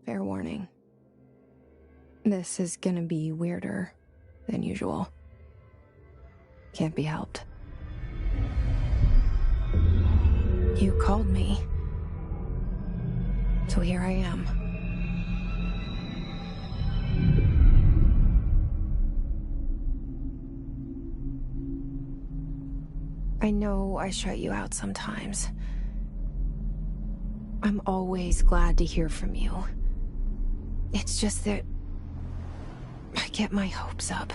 Fair warning. This is gonna be weirder than usual. Can't be helped. You called me. So here I am. I know I shut you out sometimes. I'm always glad to hear from you. It's just that I get my hopes up.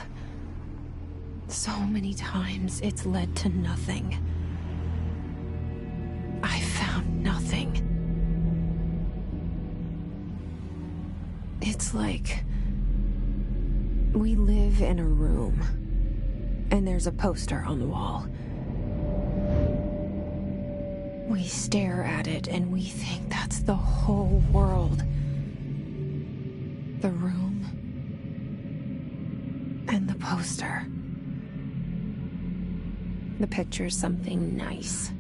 So many times it's led to nothing. I found nothing. It's like we live in a room, and there's a poster on the wall. We stare at it and we think that's the whole world. The room and the poster. The picture's something nice.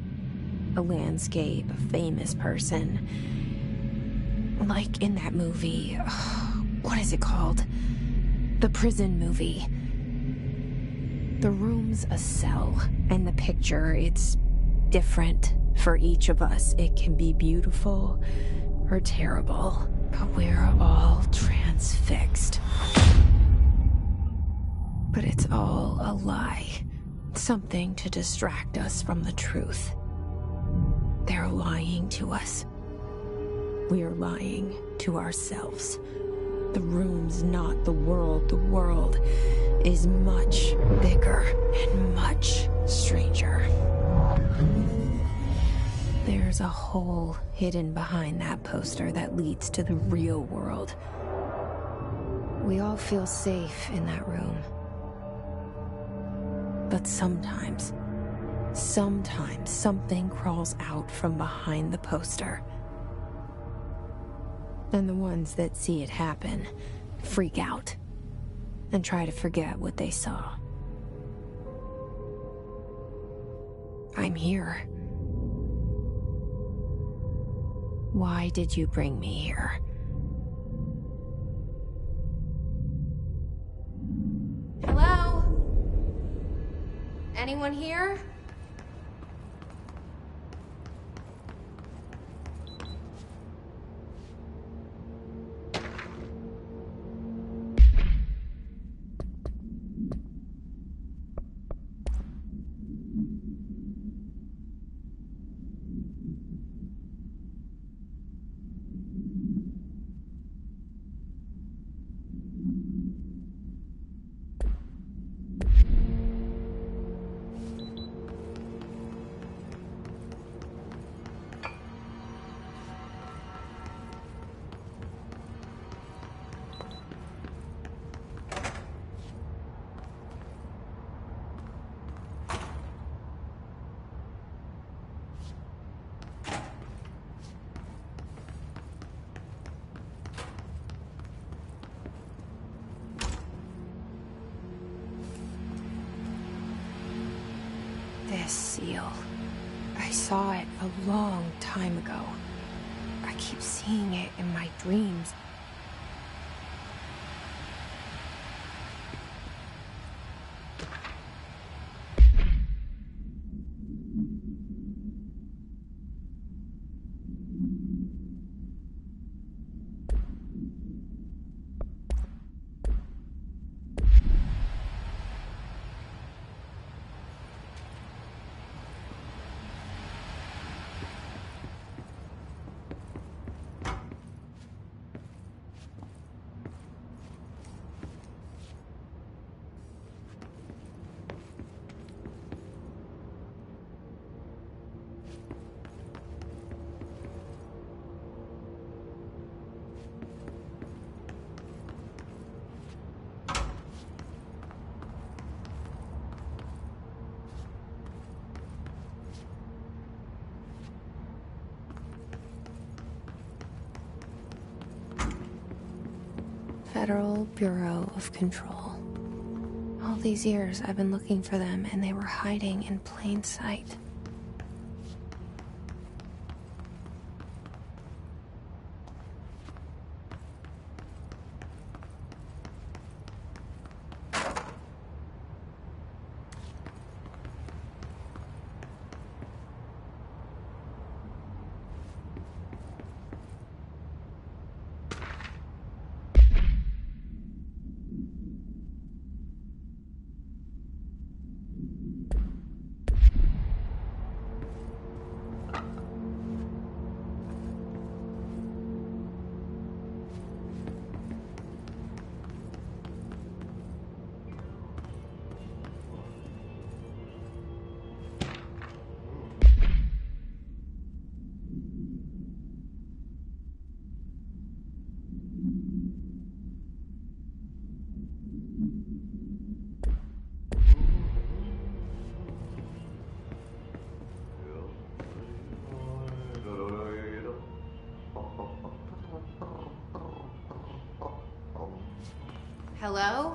A landscape, a famous person. Like in that movie, what is it called? The prison movie. The room's a cell, and the picture, it's different for each of us. It can be beautiful or terrible, but we're all transfixed. But it's all a lie. Something to distract us from the truth. They're lying to us. We're lying to ourselves. The room's not the world. The world is much bigger and much stranger. There's a hole hidden behind that poster that leads to the real world. We all feel safe in that room. But sometimes something crawls out from behind the poster. And the ones that see it happen freak out and try to forget what they saw. I'm here. Why did you bring me here? Hello? Anyone here? This seal. I saw it a long time ago. I keep seeing it in my dreams. Federal Bureau of Control. All these years I've been looking for them, and they were hiding in plain sight. Hello?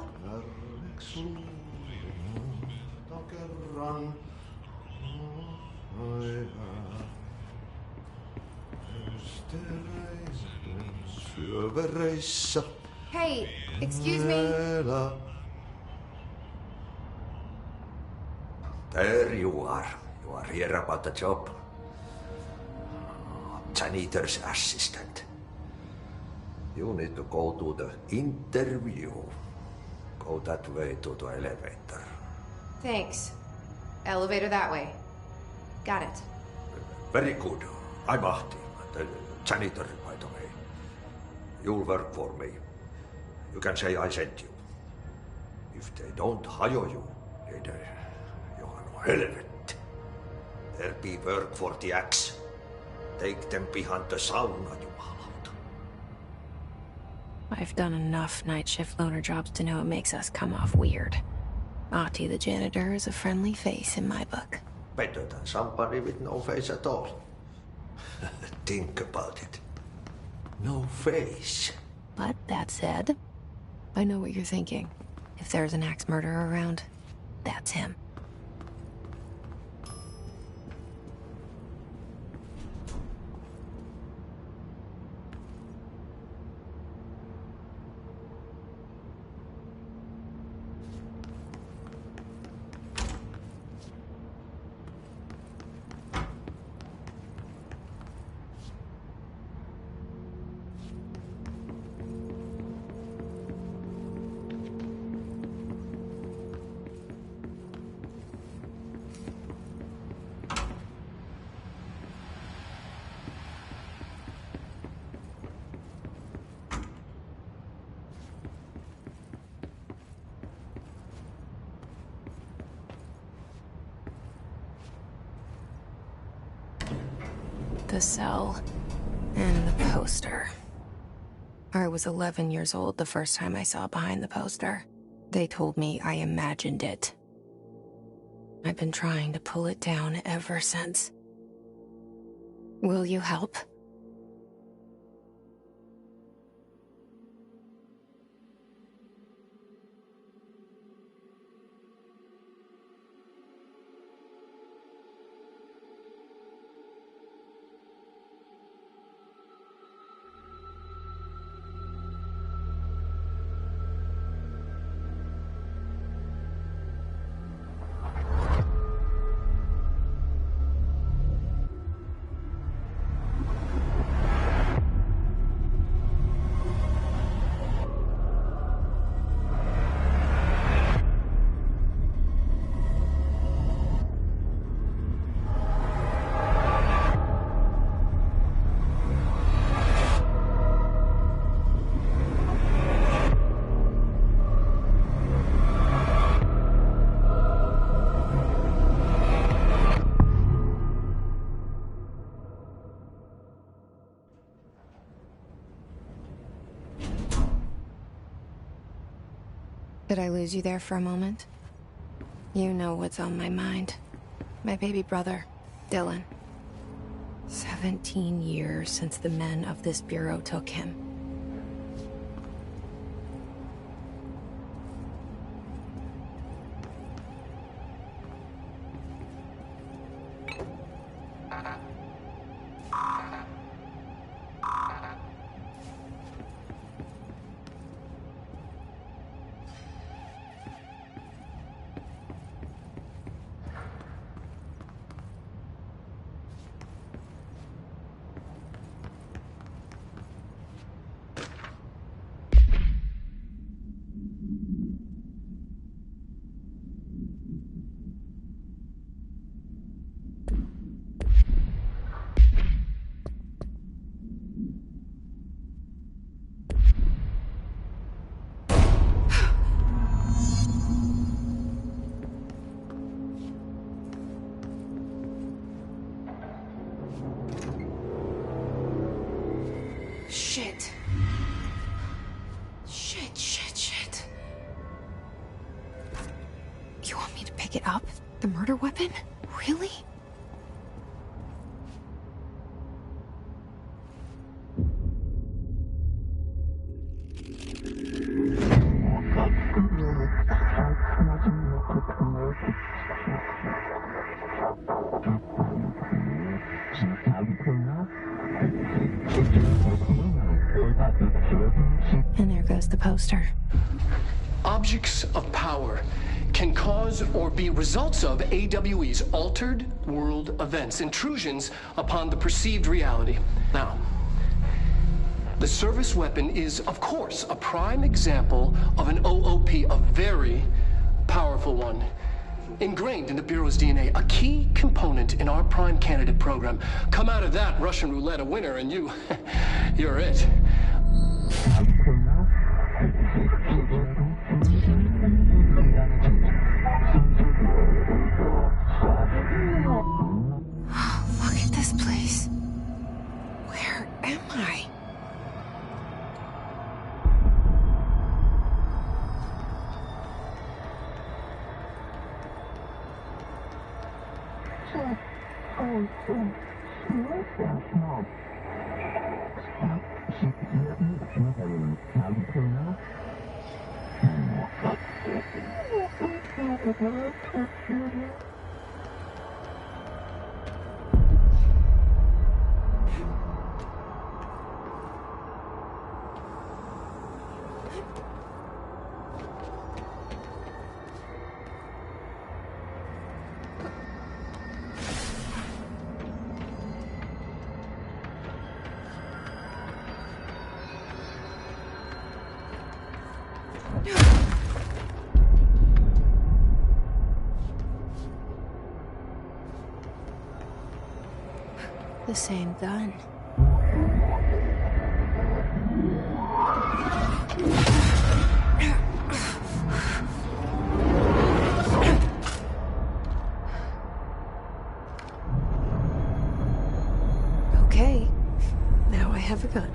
Hey, excuse me. There you are. You are here about the job. Janitor's assistant. You need to go to the interview. Go that way to the elevator. Thanks. Elevator that way. Got it. Very good. I'm Ahti, the janitor, by the way. You'll work for me. You can say I sent you. If they don't hire you, then you are no helvet. There'll be work for the axe. Take them behind the sauna, jumalauta. I've done enough night shift loner jobs to know it makes us come off weird. Ahti the janitor is a friendly face in my book. Better than somebody with no face at all. Think about it. No face. But that said, I know what you're thinking. If there's an axe murderer around, that's him. The cell and the poster. I was 11 years old the first time I saw behind the poster. They told me I imagined it. I've been trying to pull it down ever since. Will you help? Did I lose you there for a moment? You know what's on my mind. My baby brother, Dylan. 17 years since the men of this bureau took him. Shit. Shit. You want me to pick it up? The murder weapon? Really? And there goes the poster. Objects of power can cause or be results of AWE's altered world events, intrusions upon the perceived reality. Now, the service weapon is, of course, a prime example of an OOP, a very powerful one. Ingrained in the Bureau's DNA, a key component in our prime candidate program. Come out of that Russian roulette a winner and you're it. Look at this place. Where am I? The same gun. Okay, now I have a gun.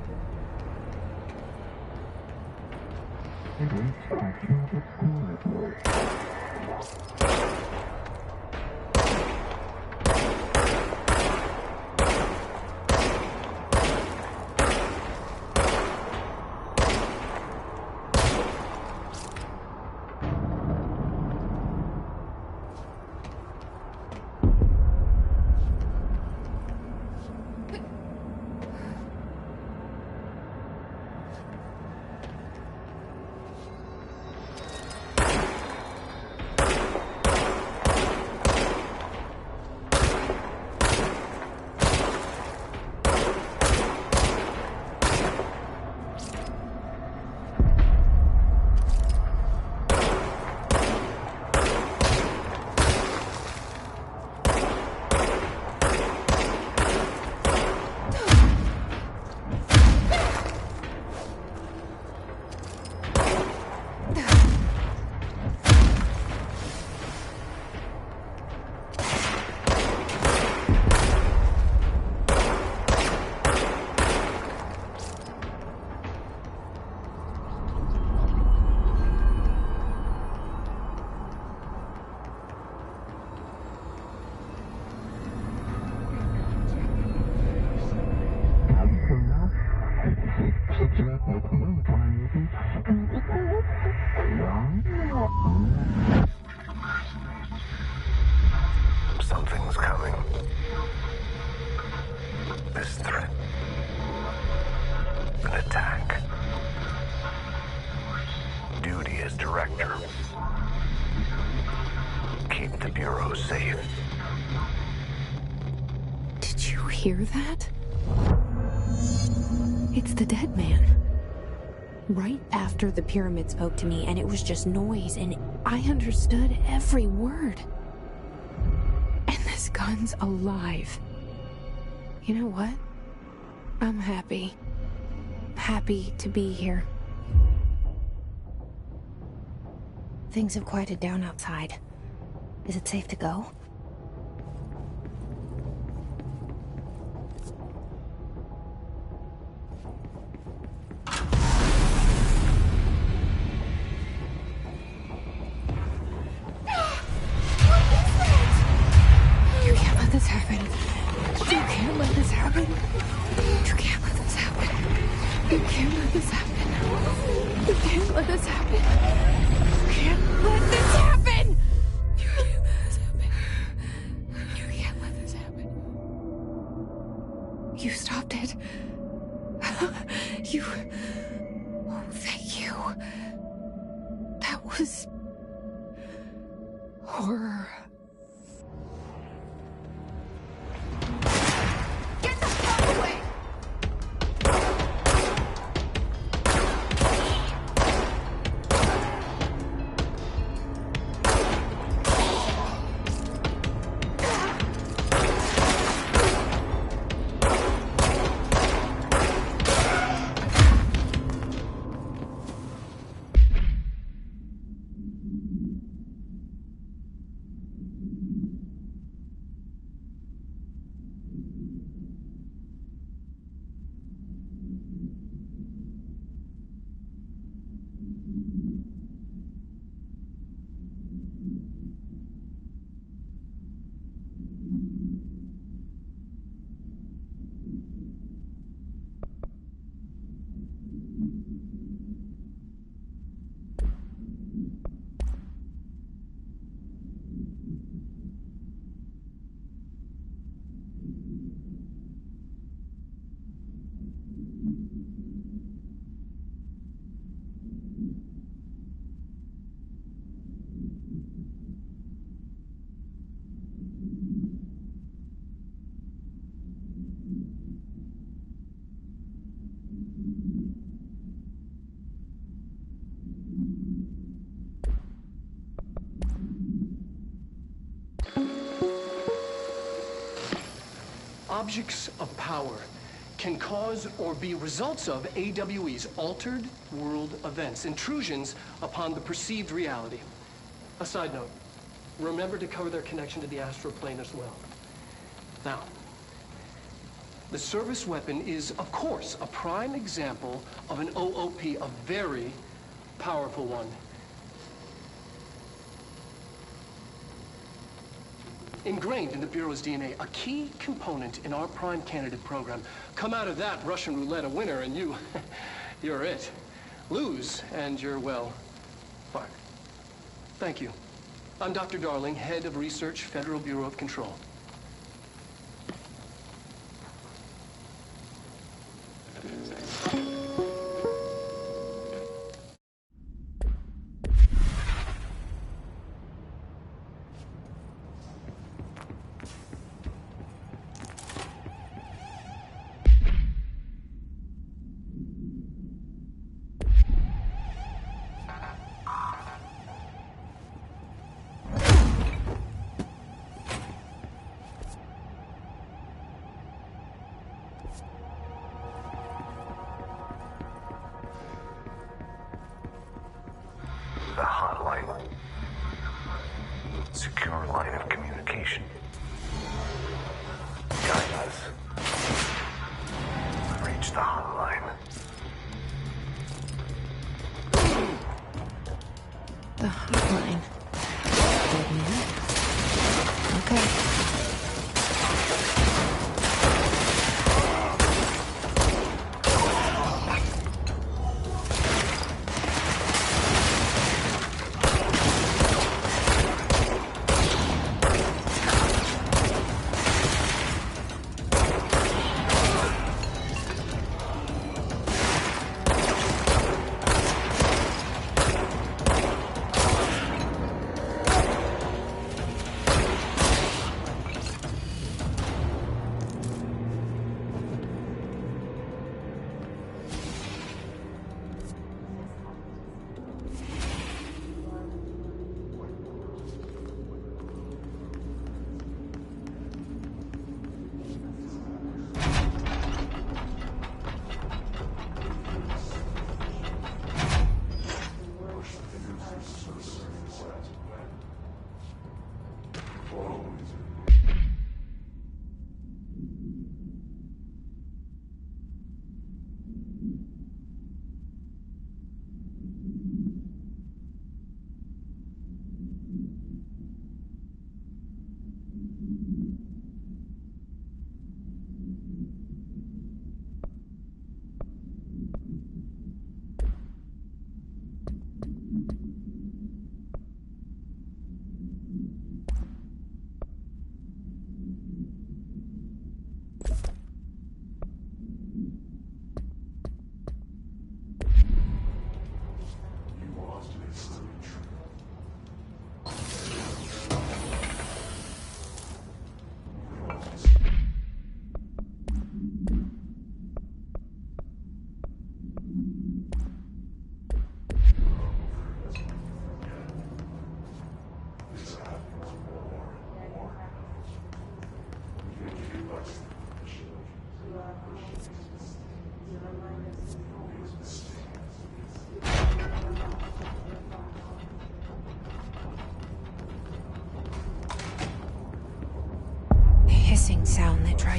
Something's coming. This threat. An attack. Duty as director. Keep the Bureau safe. Did you hear that? It's the dead man. Right after the pyramid spoke to me, and it was just noise, and I understood every word. And this gun's alive. You know what? I'm happy. Happy to be here. Things have quieted down outside. Is it safe to go? You can't let this happen. You can't let this happen. You can't let this happen. You can't let this happen. You can't let this happen. You can't let this happen. You can't let this happen. You can't let this happen. You stopped it. You... Oh, thank you. That was... horror. Get the fuck away! Objects of power can cause or be results of AWE's altered world events, intrusions upon the perceived reality. A side note, remember to cover their connection to the astral plane as well. Now, the service weapon is, of course, a prime example of an OOP, a very powerful one. Ingrained in the Bureau's DNA, a key component in our prime candidate program. Come out of that Russian roulette a winner and you're it. Lose and you're, well, fired. Thank you. I'm Dr. Darling, head of research, Federal Bureau of Control. The hotline. Secure line of communication. Guide us. Reach the hotline. The hotline. Dead man? Okay.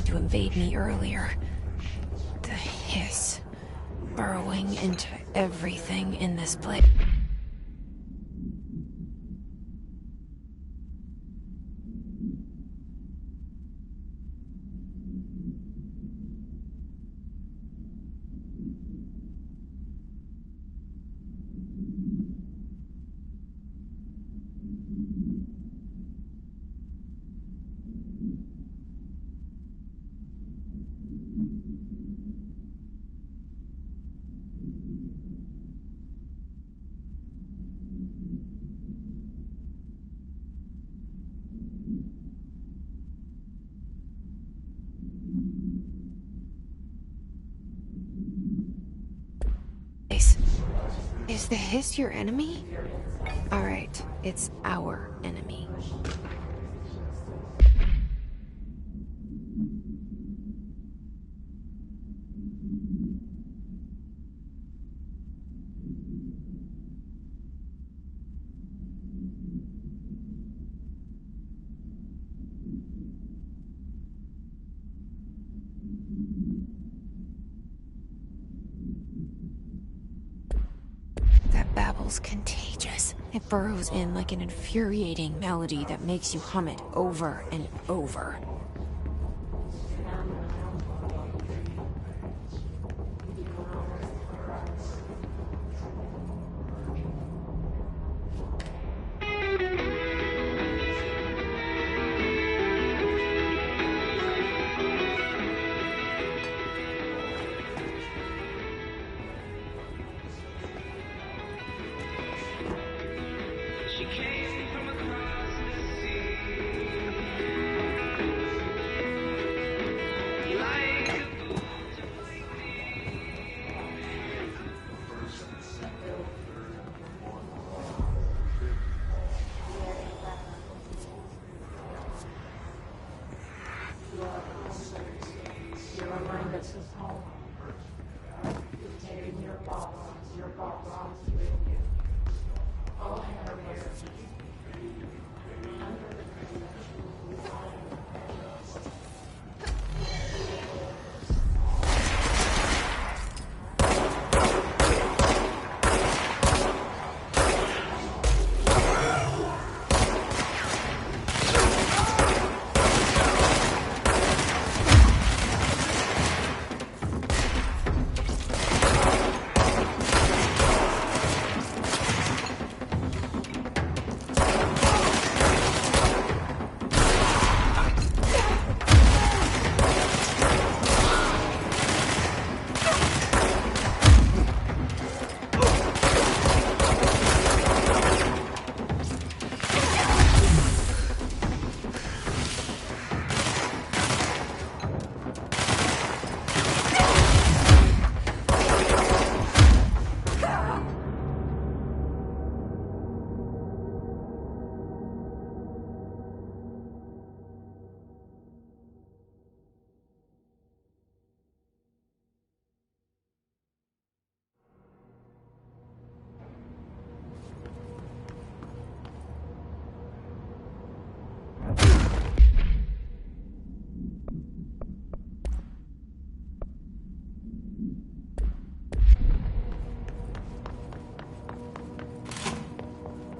to invade me earlier. The hiss, burrowing into everything in this place. Is the hiss your enemy? Alright, it's our enemy. That babble's contagious. It burrows in like an infuriating melody that makes you hum it over and over.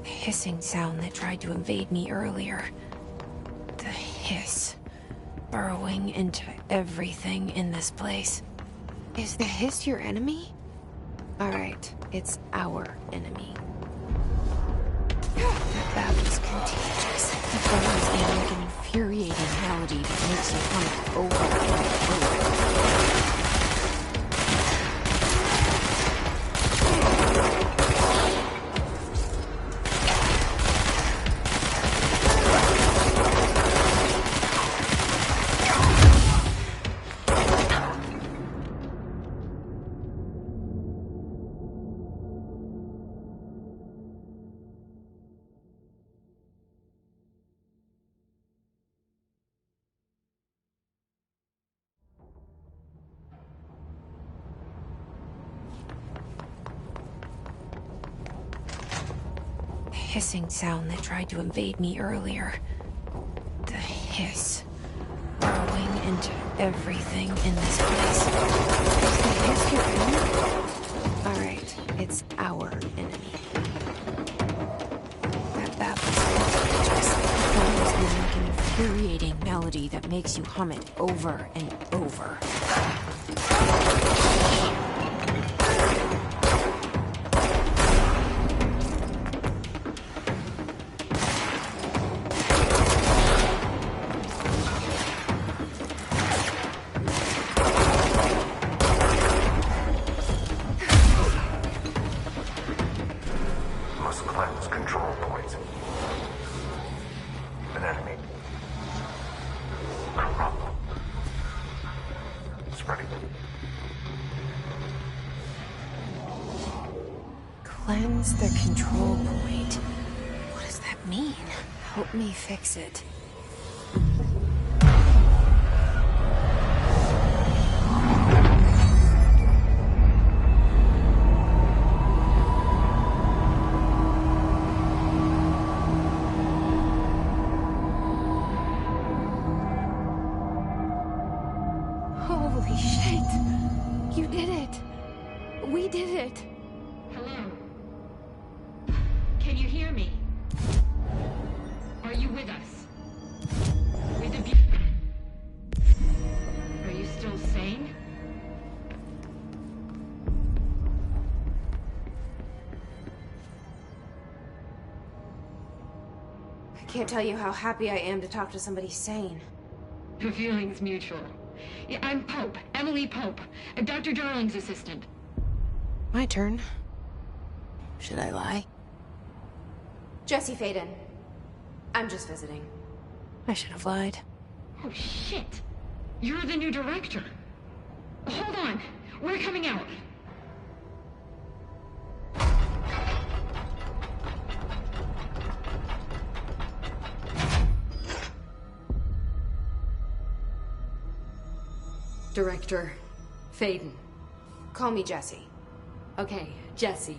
Hissing sound that tried to invade me earlier. The hiss, burrowing into everything in this place. Is the hiss your enemy? Alright, it's our enemy. That babble's contagious. It burrows in like an infuriating melody that makes you hum it over and over. Hissing sound that tried to invade me earlier. The hiss, burrowing into into everything in this place. Let's get in. Alright, it's our enemy. That babble's contagious. Almost like an infuriating melody that makes you hum it over and over. Must cleanse control points. An enemy. Corrupt. Spreading. Cleanse the control point. What does that mean? Help me fix it. Holy shit! You did it! We did it! Hello? Can you hear me? Are you with us? With the Are you still sane? I can't tell you how happy I am to talk to somebody sane. The feeling's mutual. Yeah, I'm Pope, Emily Pope, Dr. Darling's assistant. My turn. Should I lie? Jesse Faden. I'm just visiting. I should have lied. Oh, shit. You're the new director. Hold on. We're coming out. Director Faden. Call me Jesse. Okay, Jesse.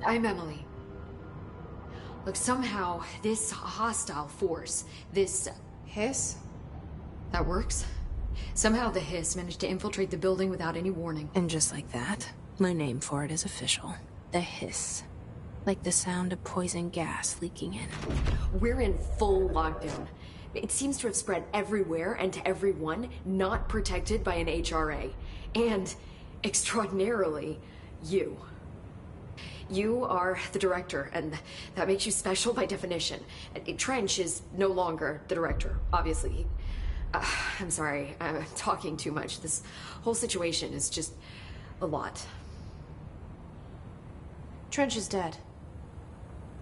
I'm Emily. Look, somehow this hostile force, this Hiss? that works. Somehow the hiss managed to infiltrate the building without any warning. And just like that, my name for it is official. The hiss. Like the sound of poison gas leaking in. We're in full lockdown. It seems to have spread everywhere and to everyone not protected by an HRA. And, extraordinarily, you. You are the director, and that makes you special by definition. Trench is no longer the director, obviously. I'm sorry, I'm talking too much. This whole situation is just a lot. Trench is dead.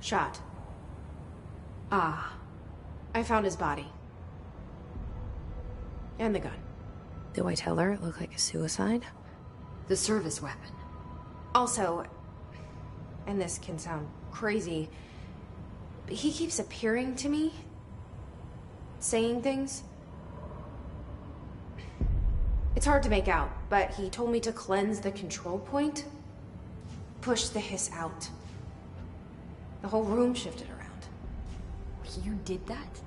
Shot. Ah. I found his body. And the gun. Do I tell her it looked like a suicide? The service weapon. Also, and this can sound crazy, but he keeps appearing to me, saying things. It's hard to make out, but he told me to cleanse the control point, push the hiss out. The whole room shifted around. You did that?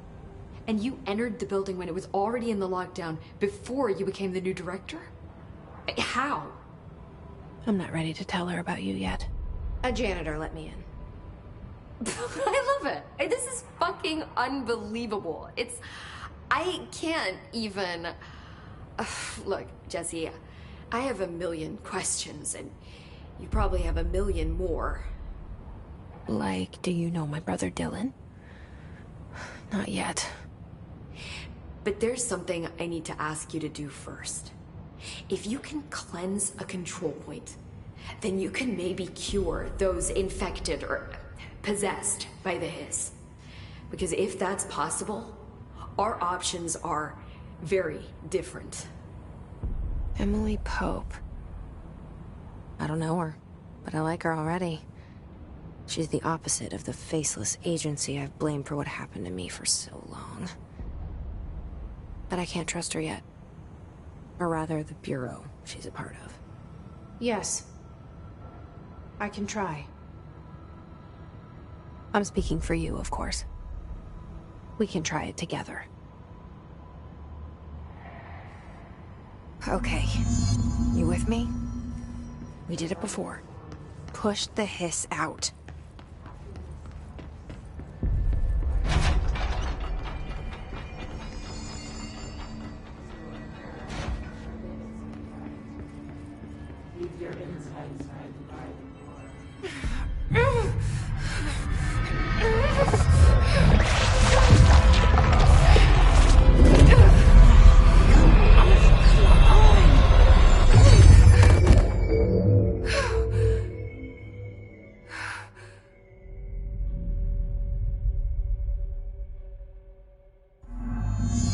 And you entered the building when it was already in the lockdown before you became the new director? How? I'm not ready to tell her about you yet. A janitor let me in. I love it. This is fucking unbelievable. I can't even... Look, Jesse, I have a million questions, and you probably have a million more. Like, do you know my brother Dylan? Not yet. But there's something I need to ask you to do first. If you can cleanse a control point, then you can maybe cure those infected or possessed by the hiss. Because if that's possible, our options are very different. Emily Pope. I don't know her, but I like her already. She's the opposite of the faceless agency I've blamed for what happened to me for so long. But I can't trust her yet. Or rather, the Bureau she's a part of. Yes. I can try. I'm speaking for you, of course. We can try it together. Okay. You with me? We did it before. Push the hiss out.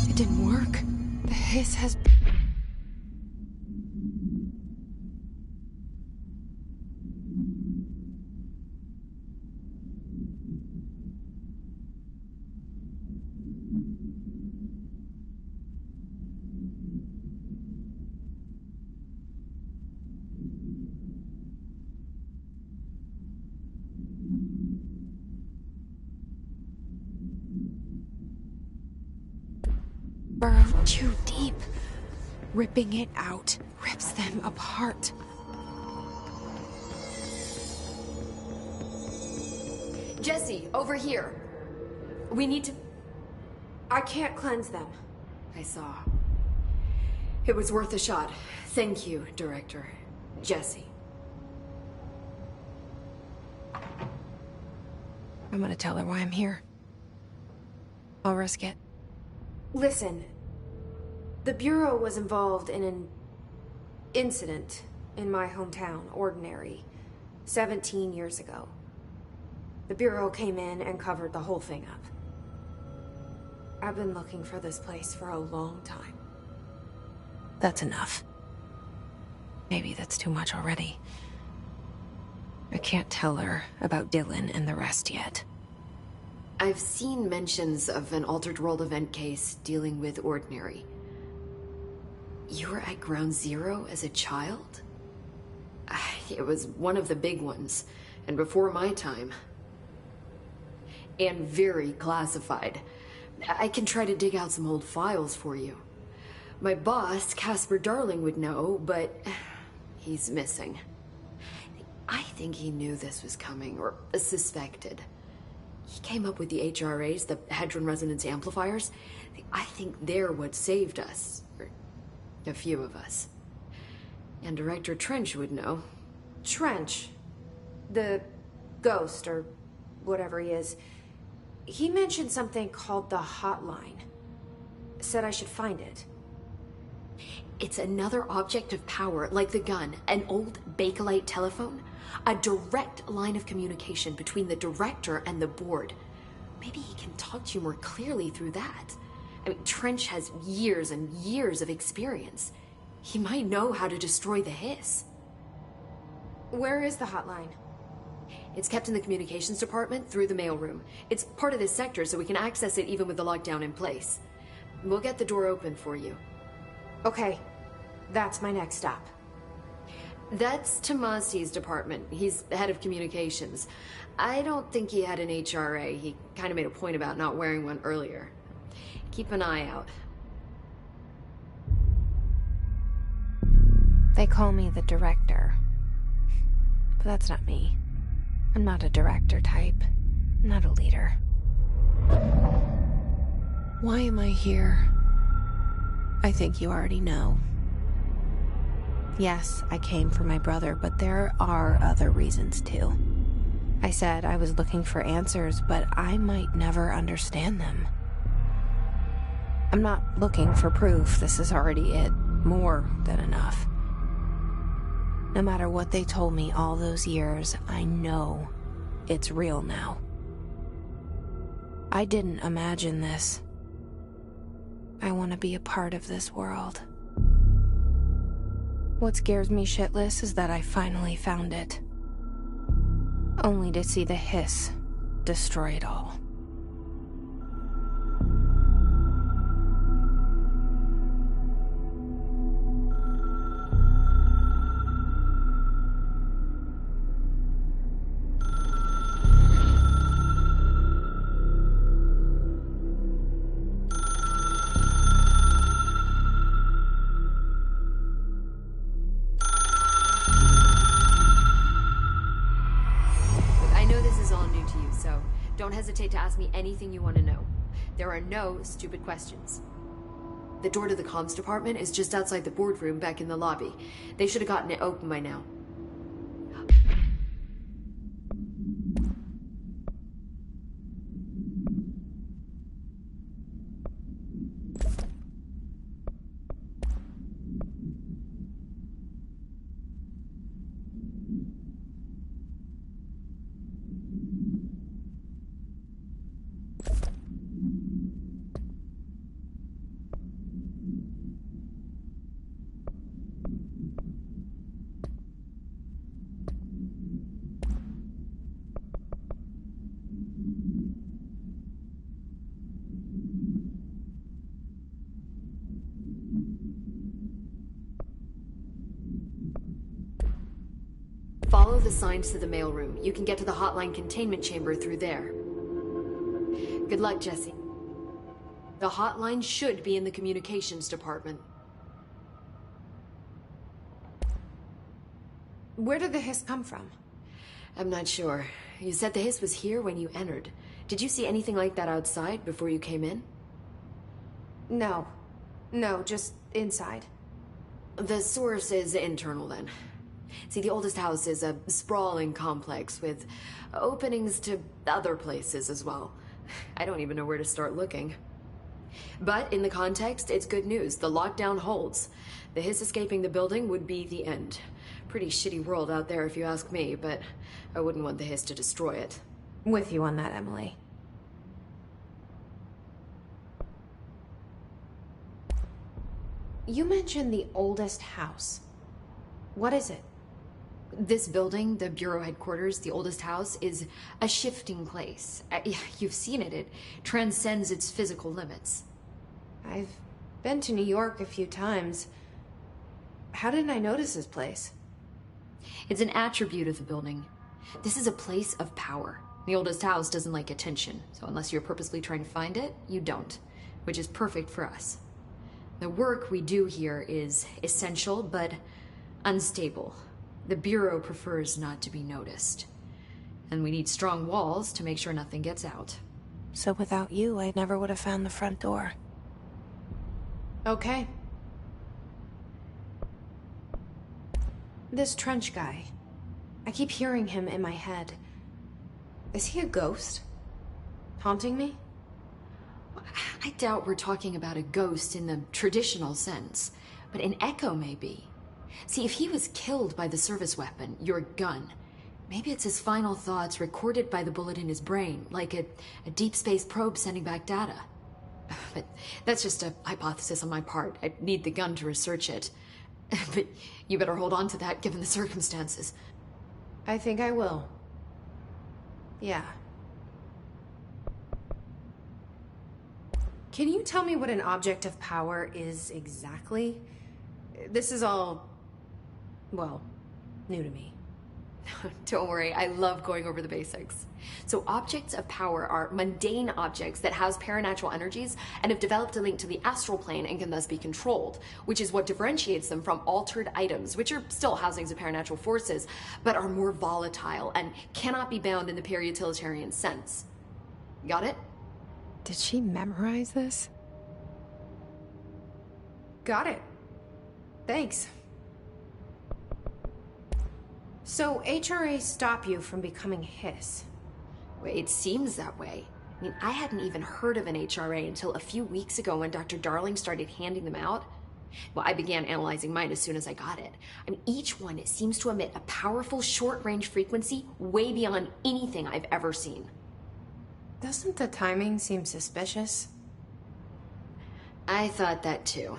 It didn't work. The hiss has... burrowed too deep. Ripping it out rips them apart. Jesse, over here. We need to... I can't cleanse them. I saw. It was worth a shot. Thank you, Director. Jesse. I'm gonna tell her why I'm here. I'll risk it. Listen, the Bureau was involved in an incident in my hometown, Ordinary, 17 years ago. The Bureau came in and covered the whole thing up. I've been looking for this place for a long time. That's enough. Maybe that's too much already. I can't tell her about Dylan and the rest yet. I've seen mentions of an Altered World event case dealing with Ordinary. You were at Ground Zero as a child? It was one of the big ones, and before my time. And very classified. I can try to dig out some old files for you. My boss, Casper Darling, would know, but he's missing. I think he knew this was coming, or suspected. He came up with the HRAs, the Hadron Resonance Amplifiers. I think they're what saved us. Or a few of us. And Director Trench would know. Trench, the ghost, or whatever he is, he mentioned something called the Hotline. Said I should find it. It's another object of power, like the gun, an old Bakelite telephone. A direct line of communication between the director and the board. Maybe he can talk to you more clearly through that. I mean, Trench has years and years of experience. He might know how to destroy the hiss. Where is the hotline? It's kept in the communications department through the mailroom. It's part of this sector, so we can access it even with the lockdown in place. We'll get the door open for you. Okay, that's my next stop. That's Tomasi's department. He's head of communications. I don't think he had an HRA. He kind of made a point about not wearing one earlier. Keep an eye out. They call me the director. But that's not me. I'm not a director type. I'm not a leader. Why am I here? I think you already know. Yes, I came for my brother, but there are other reasons too. I said I was looking for answers, but I might never understand them. I'm not looking for proof. This is already it. More than enough. No matter what they told me all those years, I know it's real now. I didn't imagine this. I want to be a part of this world. What scares me shitless is that I finally found it. Only to see the hiss destroy it all. Don't hesitate to ask me anything you want to know. There are no stupid questions. The door to the comms department is just outside the boardroom back in the lobby. They should have gotten it open by now. Follow the signs to the mailroom. You can get to the hotline containment chamber through there. Good luck, Jesse. The hotline should be in the communications department. Where did the hiss come from? I'm not sure. You said the hiss was here when you entered. Did you see anything like that outside before you came in? No. No, just inside. The source is internal then. See, the oldest house is a sprawling complex with openings to other places as well. I don't even know where to start looking. But in the context, it's good news. The lockdown holds. The hiss escaping the building would be the end. Pretty shitty world out there if you ask me, but I wouldn't want the hiss to destroy it. With you on that, Emily. You mentioned the oldest house. What is it? This building, the Bureau headquarters, the oldest house, is a shifting place. You've seen it. It transcends its physical limits. I've been to New York a few times. How didn't I notice this place? It's an attribute of the building. This is a place of power. The oldest house doesn't like attention, so unless you're purposely trying to find it, you don't, which is perfect for us. The work we do here is essential, but unstable. The Bureau prefers not to be noticed. And we need strong walls to make sure nothing gets out. So without you, I never would have found the front door. Okay. This Trench guy. I keep hearing him in my head. Is he a ghost? Haunting me? I doubt we're talking about a ghost in the traditional sense, but an echo maybe. See, if he was killed by the service weapon, your gun, maybe it's his final thoughts recorded by the bullet in his brain, like a deep space probe sending back data. But that's just a hypothesis on my part. I'd need the gun to research it. But you better hold on to that given the circumstances. I think I will. Yeah. Can you tell me what an object of power is exactly? This is all, well, new to me. Don't worry, I love going over the basics. So objects of power are mundane objects that house paranatural energies and have developed a link to the astral plane and can thus be controlled, which is what differentiates them from altered items, which are still housings of paranatural forces, but are more volatile and cannot be bound in the pure utilitarian sense. Got it? Did she memorize this? Got it. Thanks. So HRA stop you from becoming Hiss? It seems that way. I mean, I hadn't even heard of an HRA until a few weeks ago when Dr. Darling started handing them out. Well, I began analyzing mine as soon as I got it. I mean, each one seems to emit a powerful short-range frequency way beyond anything I've ever seen. Doesn't the timing seem suspicious? I thought that too.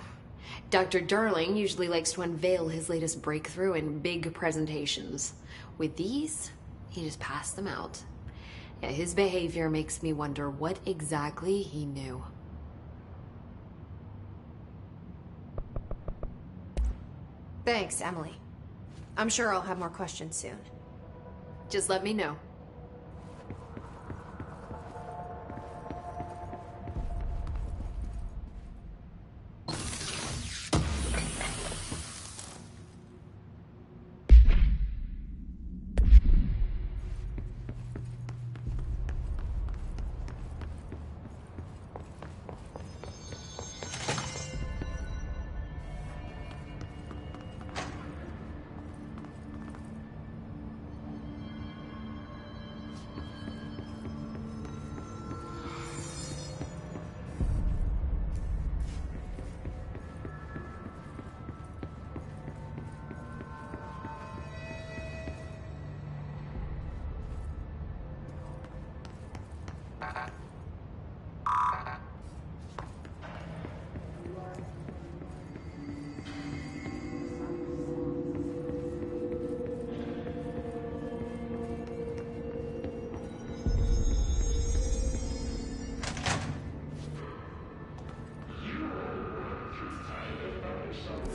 Dr. Darling usually likes to unveil his latest breakthrough in big presentations. With these, he just passed them out. Yeah, his behavior makes me wonder what exactly he knew. Thanks, Emily. I'm sure I'll have more questions soon. Just let me know.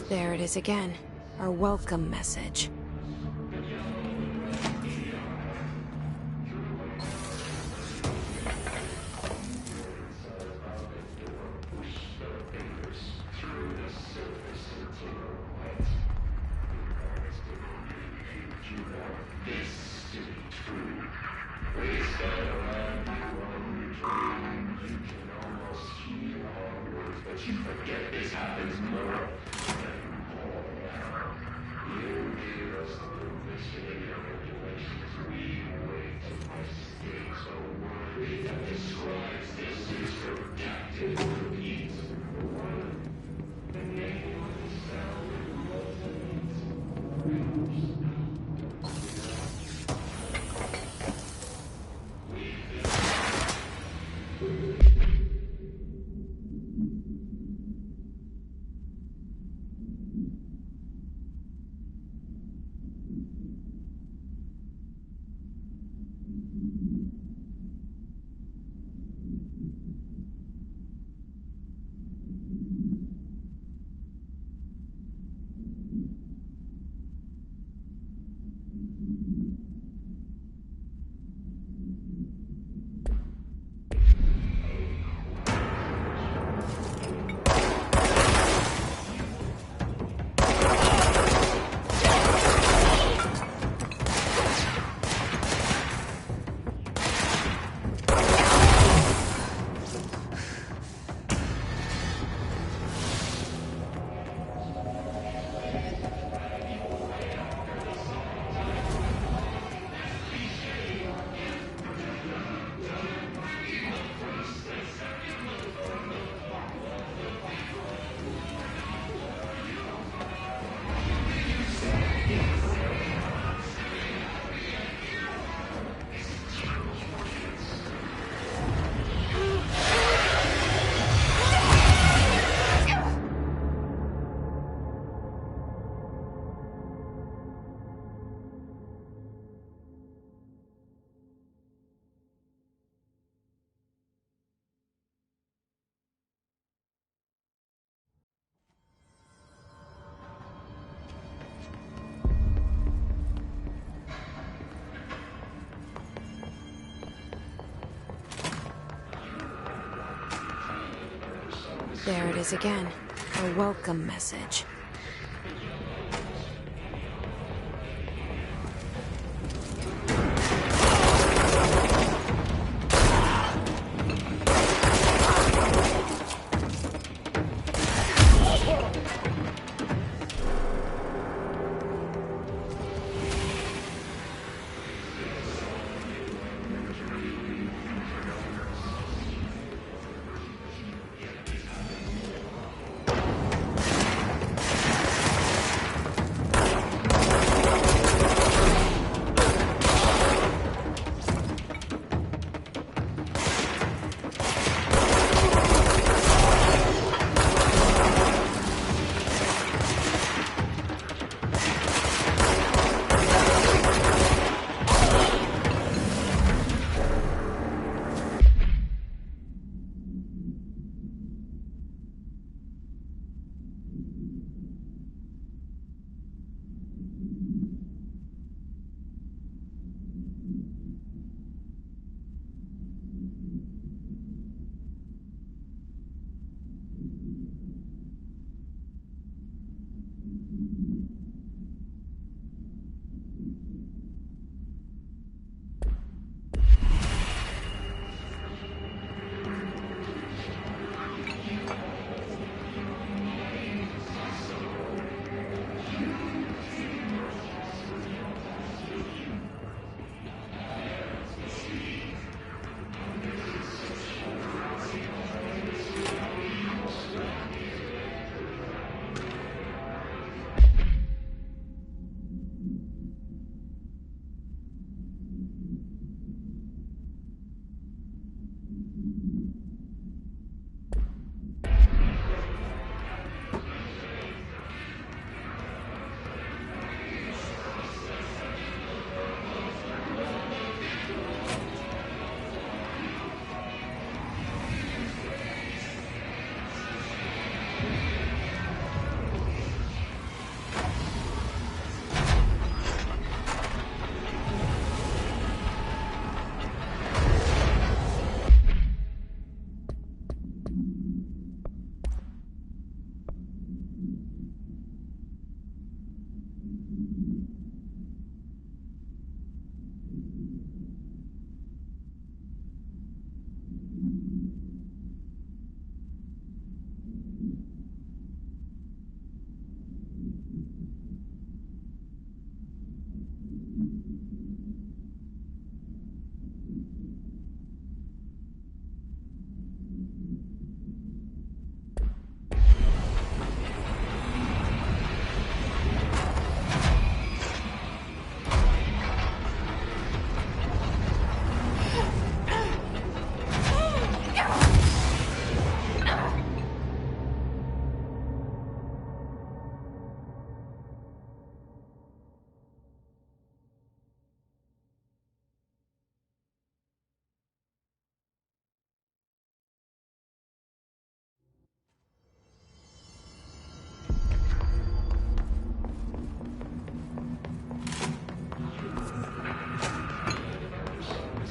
There it is again. Our welcome message. There it is again. A welcome message.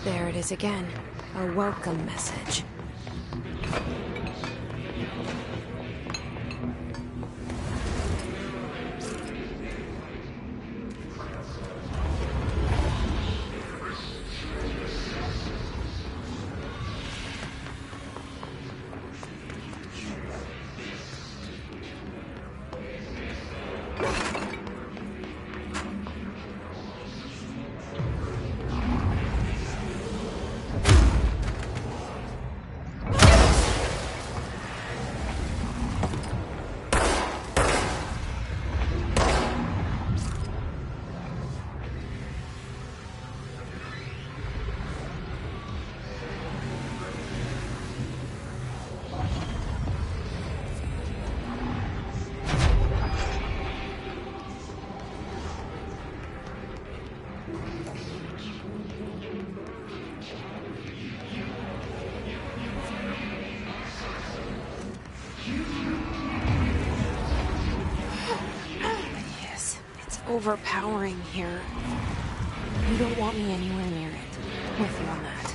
There it is again. A welcome message. Overpowering here. You don't want me anywhere near it. With you on that.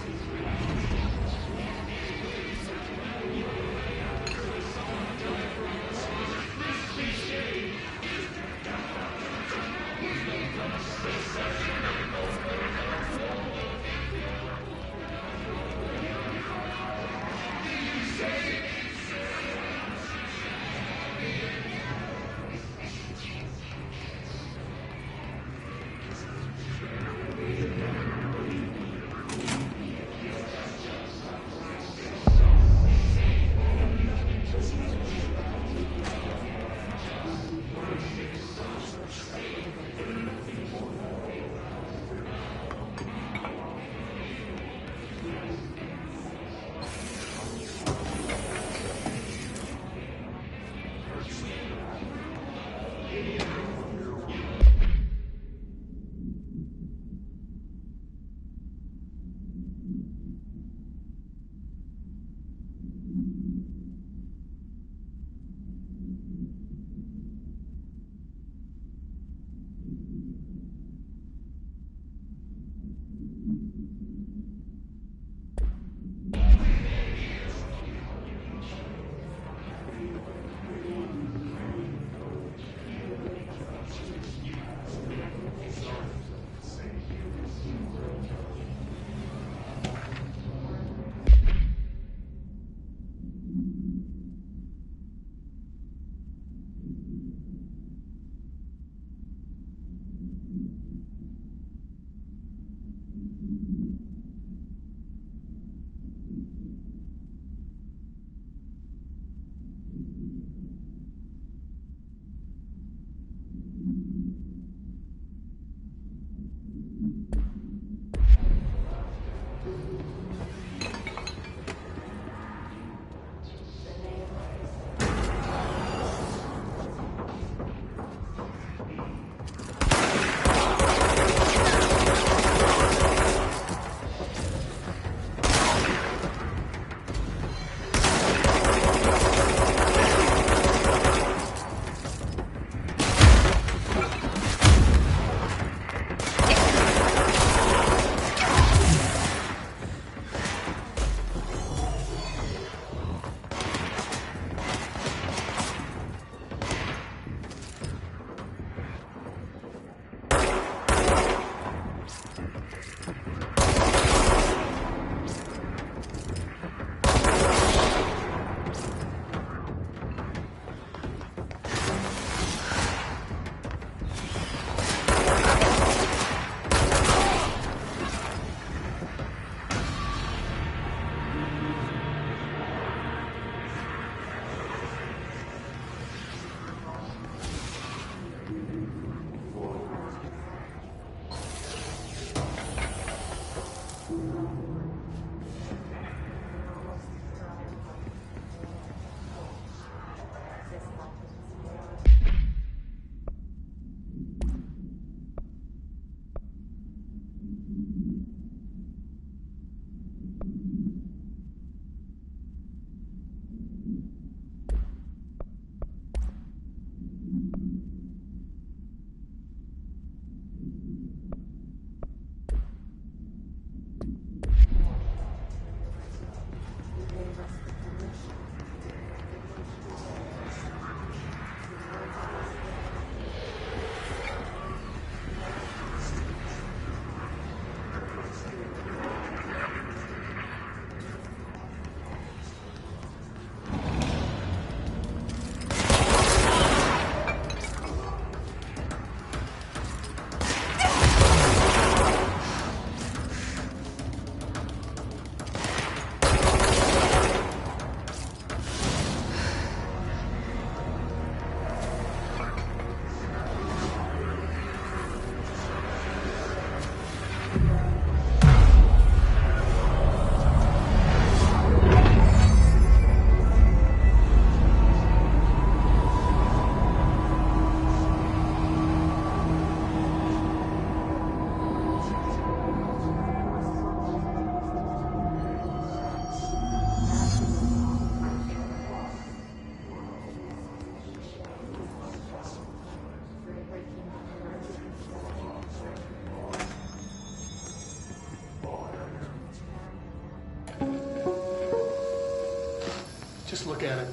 Just look at it.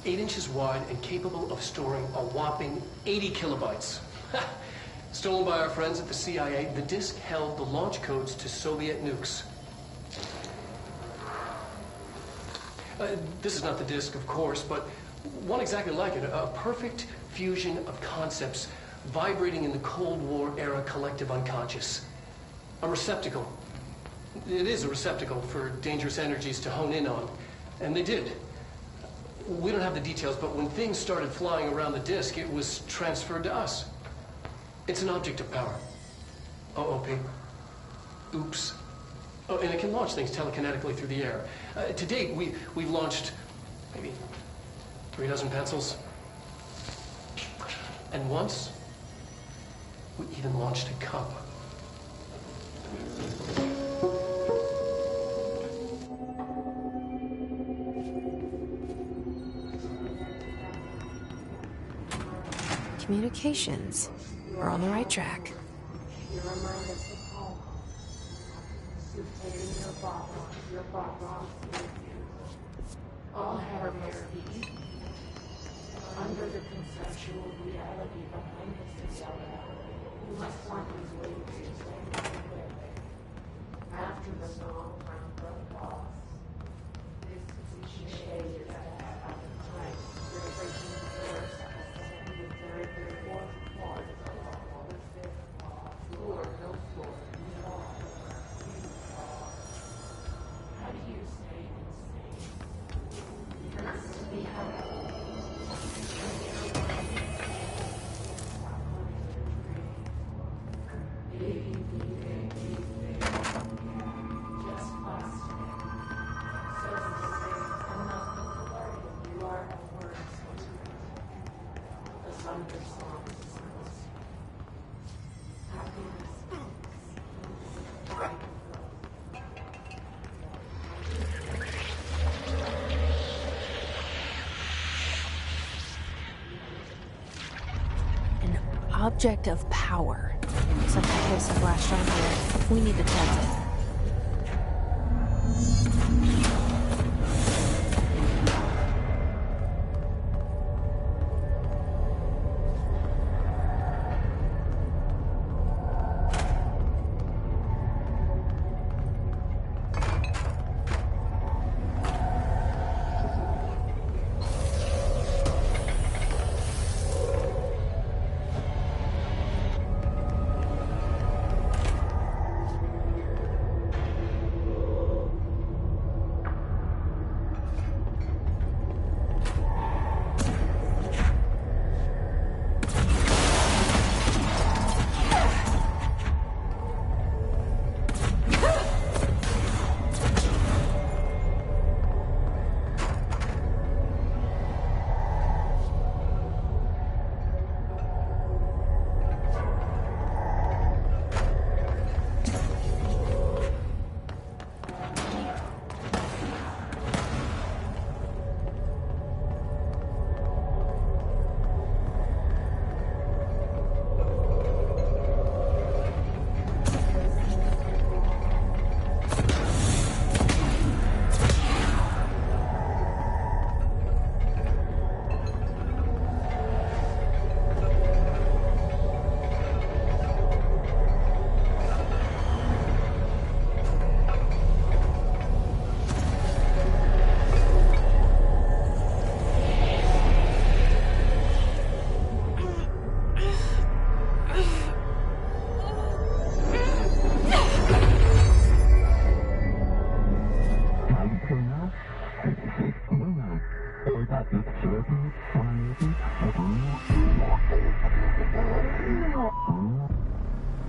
8 inches wide and capable of storing a whopping 80 kilobytes. Stolen by our friends at the CIA, the disk held the launch codes to Soviet nukes. This is not the disk, of course, but one exactly like it. A perfect fusion of concepts vibrating in the Cold War era collective unconscious. A receptacle. It is a receptacle for dangerous energies to hone in on. And they did. We don't have the details, but when things started flying around the disk, it was transferred to us. It's an object of power. OOP. Oops. Oh, and it can launch things telekinetically through the air. To date, we've launched maybe 3 dozen pencils. And once, we even launched a cup. Communications. We're on the right track. You remind us of home. You've taken your bottle with you. All harmless peace. Under the conceptual reality behind this reality, you must want these waves to explain it. After the song from the boss, this cliche is that at the time, you're breaking the verse and the very fourth part of all the fifth floor, no floor, no. How do you stay insane? It has to be helpful. Object of power. Looks like the house have latched on here. We need to test it.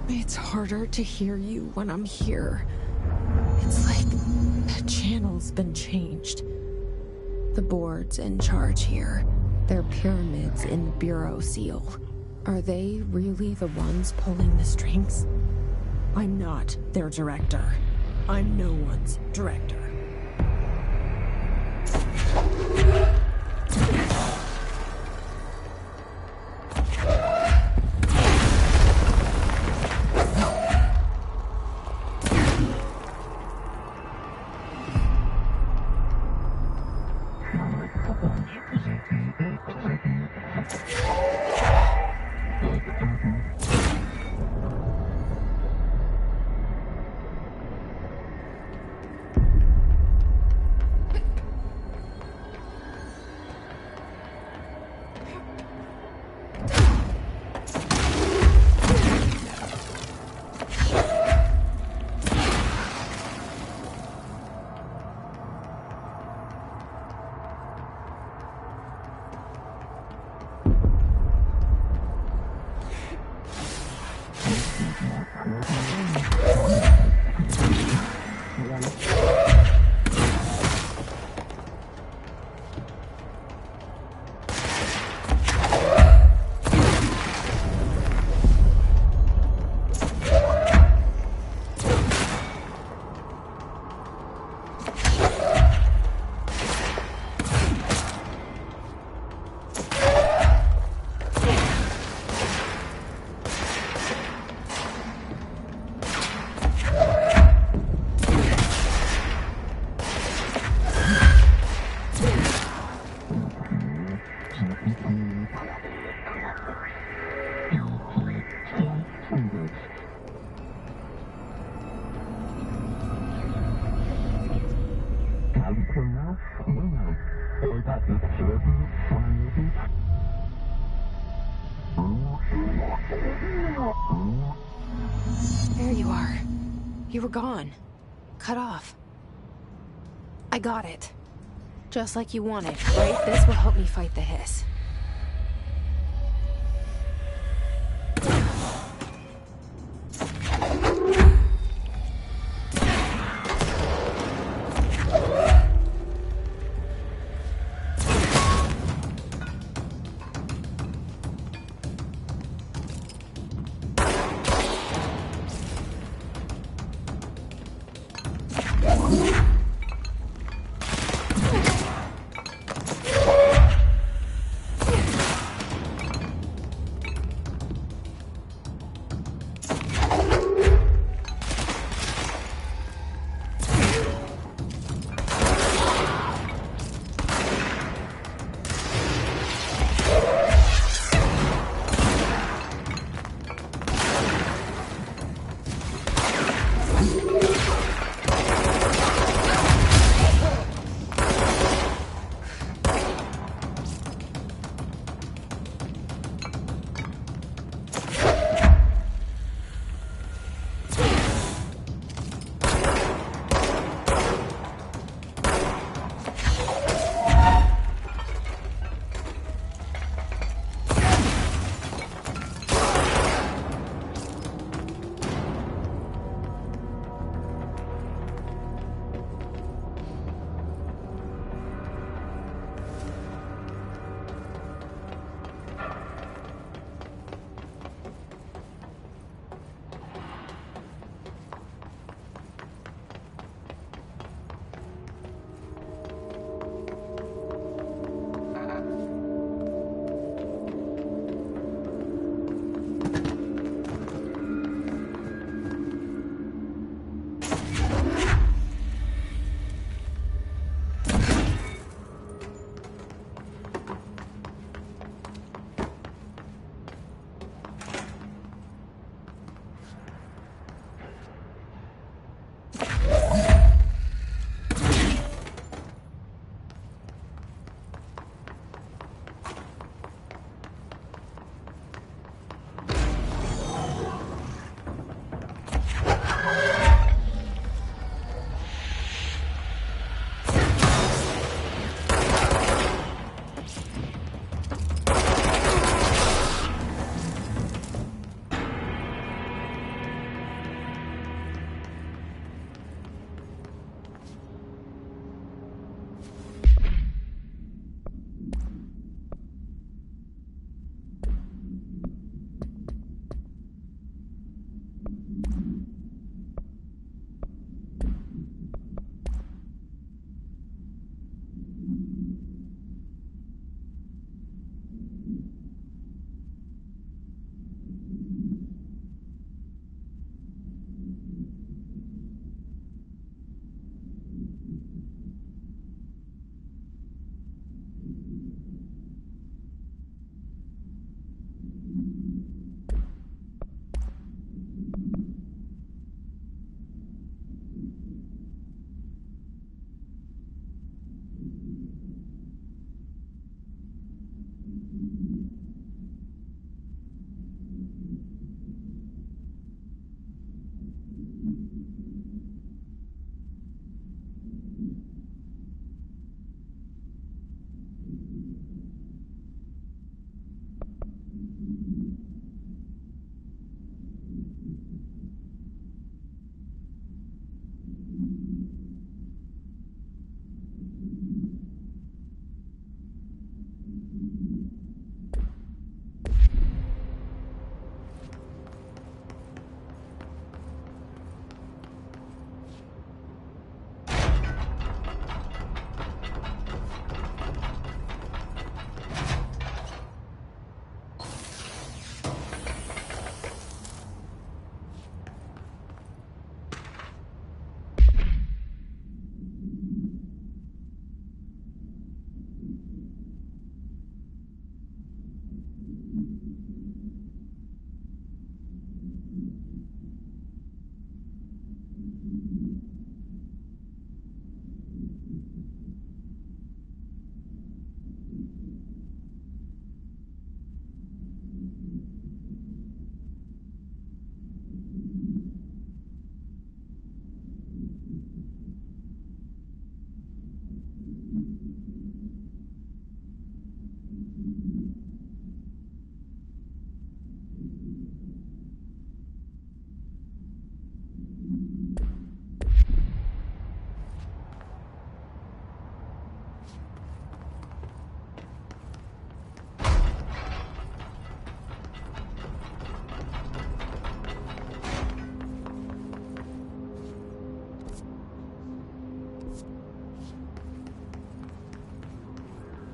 It's harder to hear you when I'm here. It's like the channel's been changed. The board's in charge here. They're pyramids in the Bureau seal. Are they really the ones pulling the strings? I'm not their director. I'm no one's director. There you are. You were gone. Cut off. I got it. Just like you wanted, right? This will help me fight the hiss.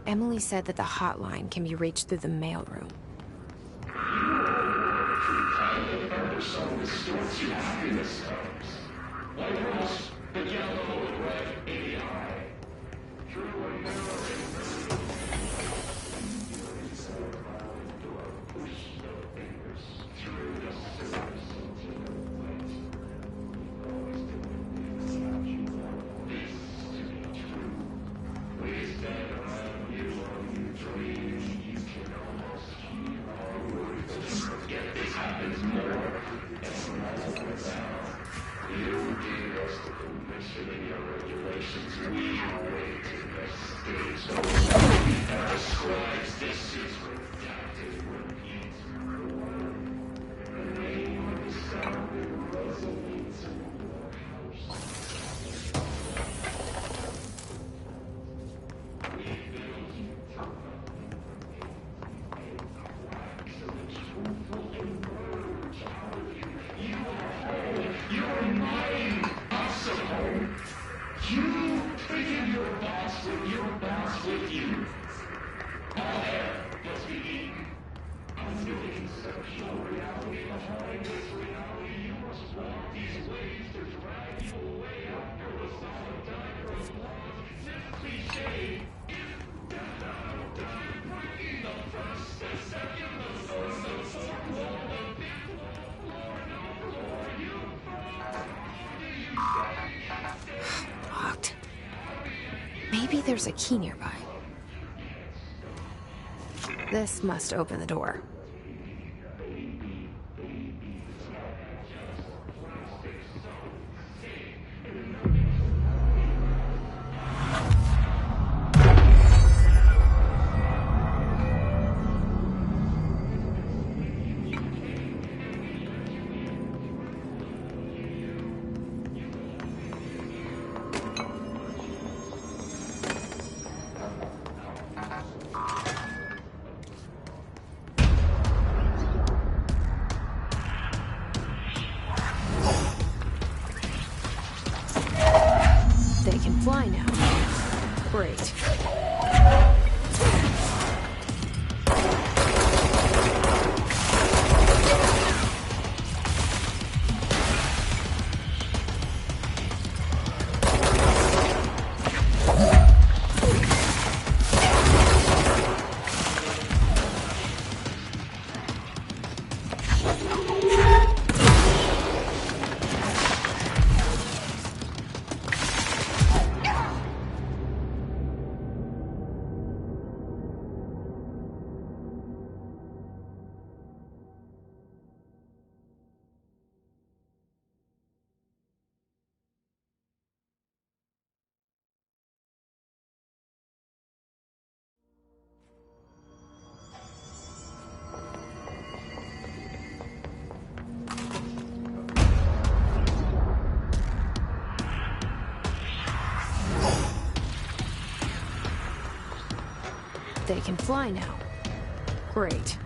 Emily said that the hotline can be reached through the mailroom. Locked. Maybe there's a key nearby. This must open the door. They can fly now. Great. They can fly now. Great.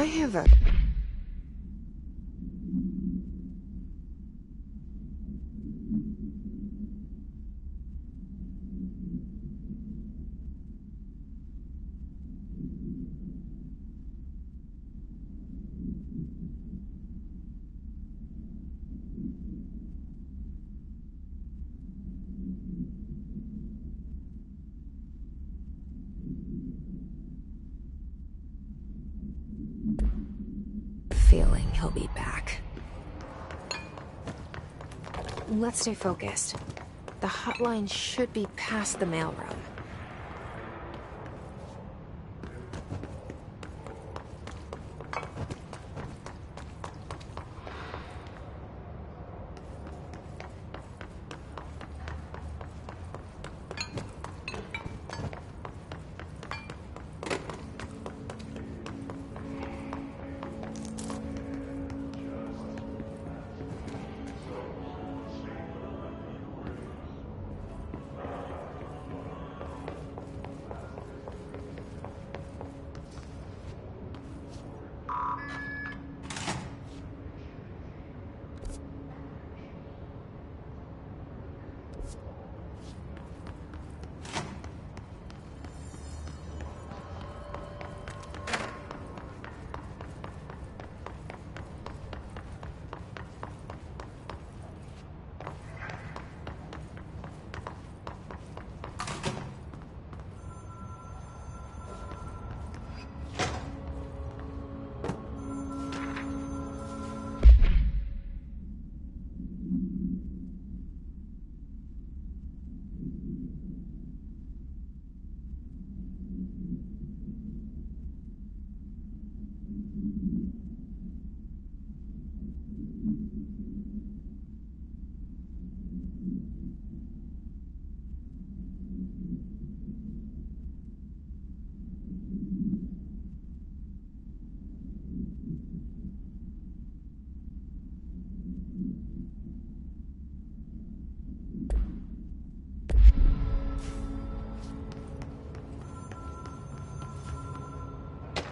have a... feeling he'll be back. Let's stay focused. The hotline should be past the mailroom.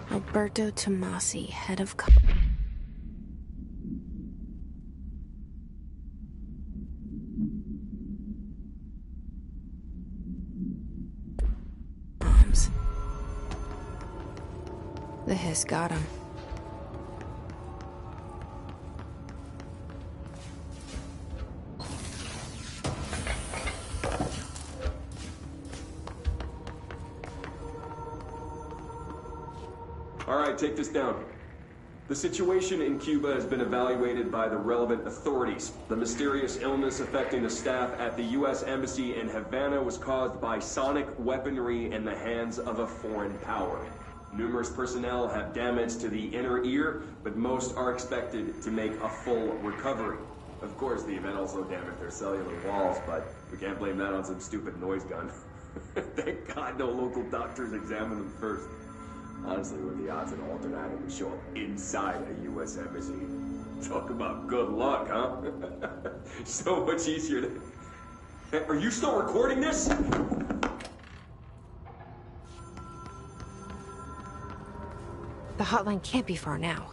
Alberto Tomasi, head of... Bombs. The hiss got him. Alright, take this down. The situation in Cuba has been evaluated by the relevant authorities. The mysterious illness affecting the staff at the U.S. Embassy in Havana was caused by sonic weaponry in the hands of a foreign power. Numerous personnel have damage to the inner ear, but most are expected to make a full recovery. Of course, the event also damaged their cellular walls, but we can't blame that on some stupid noise gun. Thank God no local doctors examined them first. Honestly, what are the odds an alternate item would show up inside a U.S. embassy? Talk about good luck, huh? So much easier to... Hey, are you still recording this? The hotline can't be far now.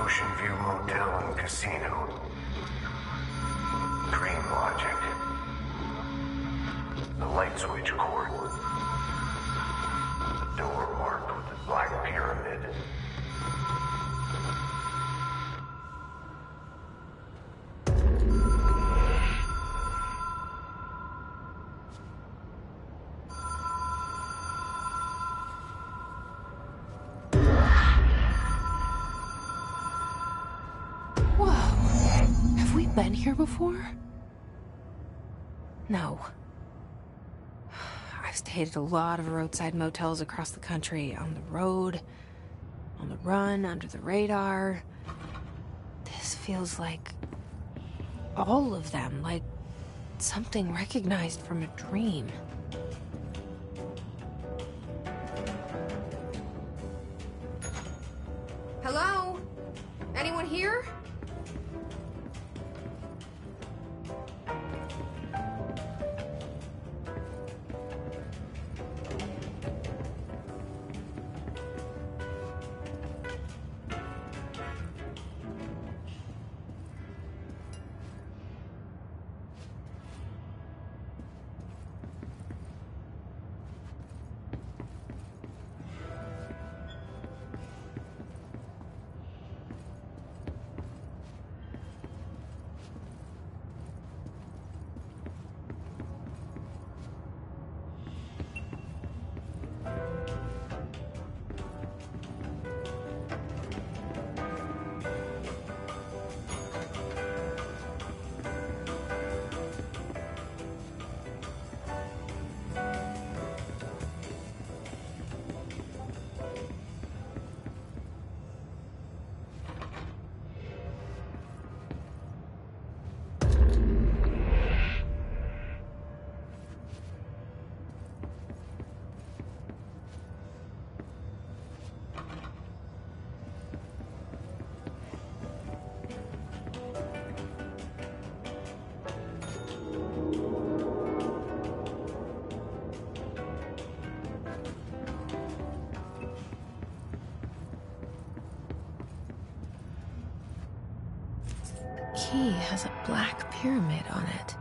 Ocean View Motel and Casino. Dream logic. The light switch cord. The door marked with the black pyramid. Been here before? No. I've stayed at a lot of roadside motels across the country, on the road, on the run, under the radar. This feels like all of them, like something recognized from a dream. Hello? Anyone here? Key has a black pyramid on it.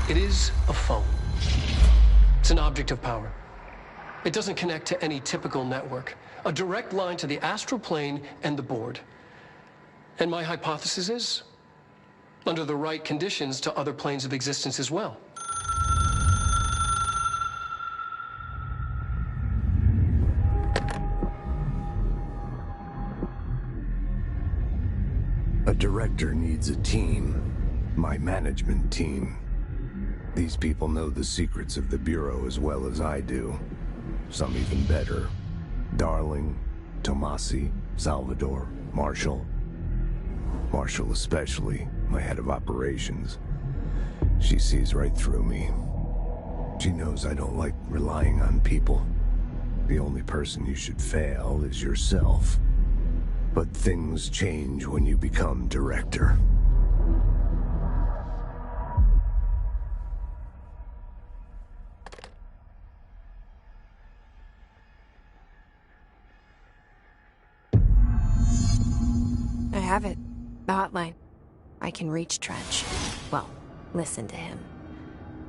It is a phone. It's an object of power. It doesn't connect to any typical network. A direct line to the astral plane and the board. And my hypothesis is, under the right conditions, to other planes of existence as well. A director needs a team. My management team. These people know the secrets of the Bureau as well as I do. Some even better. Darling, Tomasi, Salvador, Marshall. Marshall especially, my head of operations. She sees right through me. She knows I don't like relying on people. The only person you should fail is yourself. But things change when you become director. I have it. The hotline. I can reach Trench. Well, listen to him.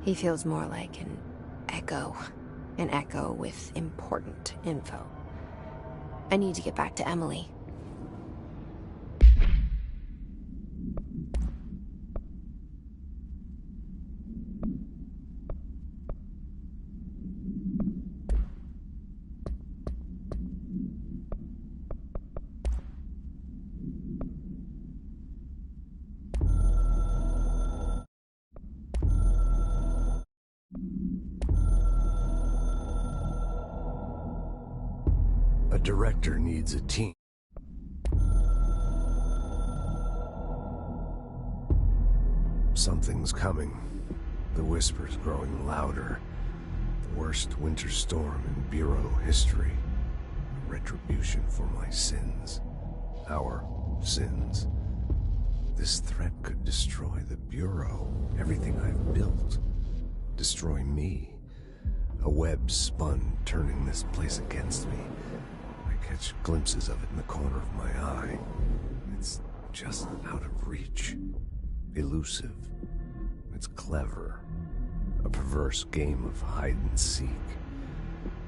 He feels more like an echo. An echo with important info. I need to get back to Emily. A director needs a team. Something's coming. The whisper's growing louder. The worst winter storm in Bureau history. Retribution for my sins. Our sins. This threat could destroy the Bureau. Everything I've built. Destroy me. A web spun, turning this place against me. I catch glimpses of it in the corner of my eye. It's just out of reach. Elusive. It's clever. A perverse game of hide and seek.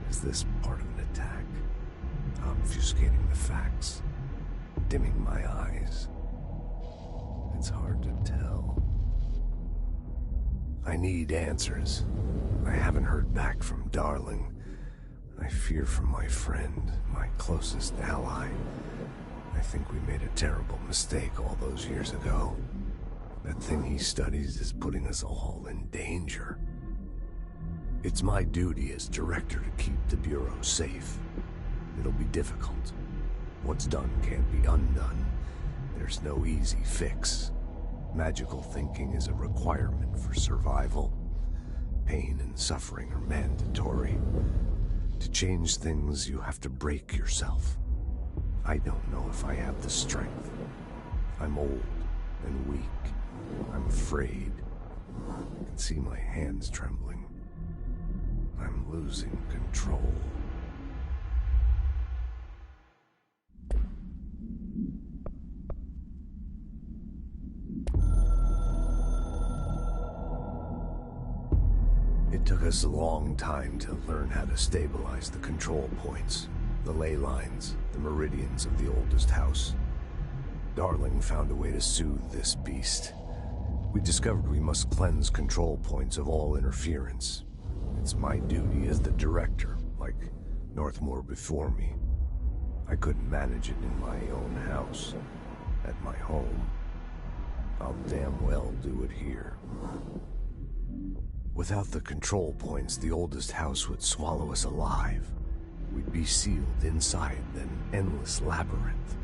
Is this part of an attack? Obfuscating the facts. Dimming my eyes. It's hard to tell. I need answers. I haven't heard back from Darling. I fear for my friend, my closest ally. I think we made a terrible mistake all those years ago. That thing he studies is putting us all in danger. It's my duty as director to keep the Bureau safe. It'll be difficult. What's done can't be undone. There's no easy fix. Magical thinking is a requirement for survival. Pain and suffering are mandatory. To change things, you have to break yourself. I don't know if I have the strength. I'm old and weak. I'm afraid. I can see my hands trembling. I'm losing control. It took us a long time to learn how to stabilize the control points, the ley lines, the meridians of the oldest house. Darling found a way to soothe this beast. We discovered we must cleanse control points of all interference. It's my duty as the director, like Northmore before me. I couldn't manage it in my own house, at my home. I'll damn well do it here. Without the control points, the oldest house would swallow us alive. We'd be sealed inside an endless labyrinth,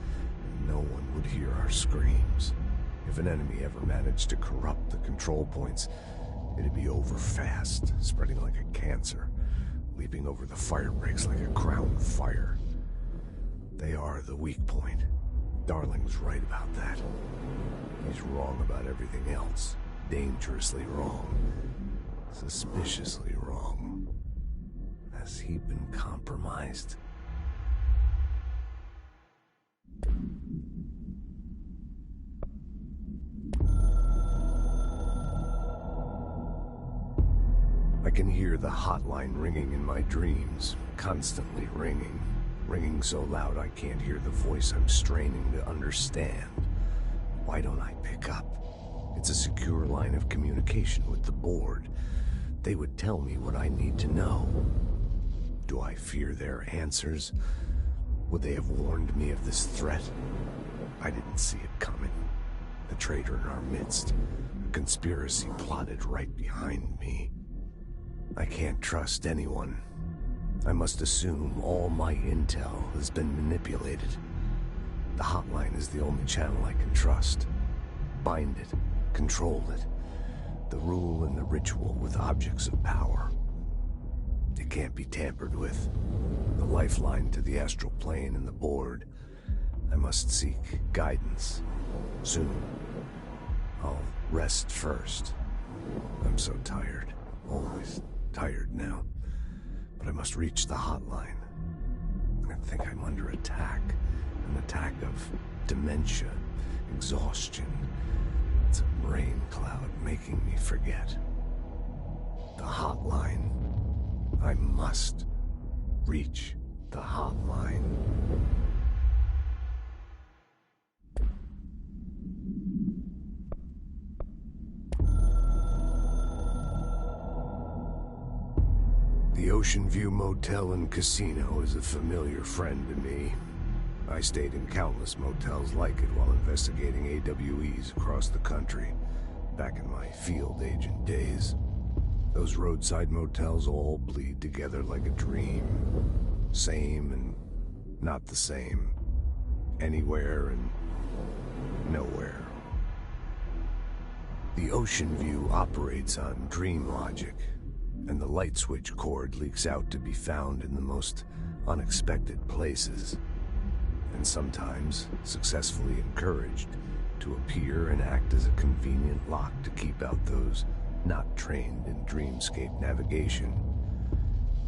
and no one would hear our screams. If an enemy ever managed to corrupt the control points, it'd be over fast, spreading like a cancer, leaping over the fire breaks like a crown fire. They are the weak point. Darling's right about that. He's wrong about everything else. Dangerously wrong. Suspiciously wrong. Has he been compromised? can hear the hotline ringing in my dreams, constantly ringing. Ringing so loud I can't hear the voice I'm straining to understand. Why don't I pick up? It's a secure line of communication with the board. They would tell me what I need to know. Do I fear their answers? Would they have warned me of this threat? I didn't see it coming. The traitor in our midst. A conspiracy plotted right behind me. I can't trust anyone. I must assume all my intel has been manipulated. The hotline is the only channel I can trust. Bind it, control it. The rule and the ritual with objects of power. It can't be tampered with. The lifeline to the astral plane and the board. I must seek guidance. Soon. I'll rest first. I'm so tired. Always tired now. But I must reach the hotline. I think I'm under attack. An attack of dementia, exhaustion. It's a rain cloud making me forget. The hotline. I must reach the hotline. The Ocean View Motel and Casino is a familiar friend to me. I stayed in countless motels like it while investigating AWEs across the country, back in my field agent days. Those roadside motels all bleed together like a dream. Same and not the same. Anywhere and nowhere. The Ocean View operates on dream logic, and the light switch cord leaks out to be found in the most unexpected places, and sometimes successfully encouraged to appear and act as a convenient lock to keep out those not trained in dreamscape navigation.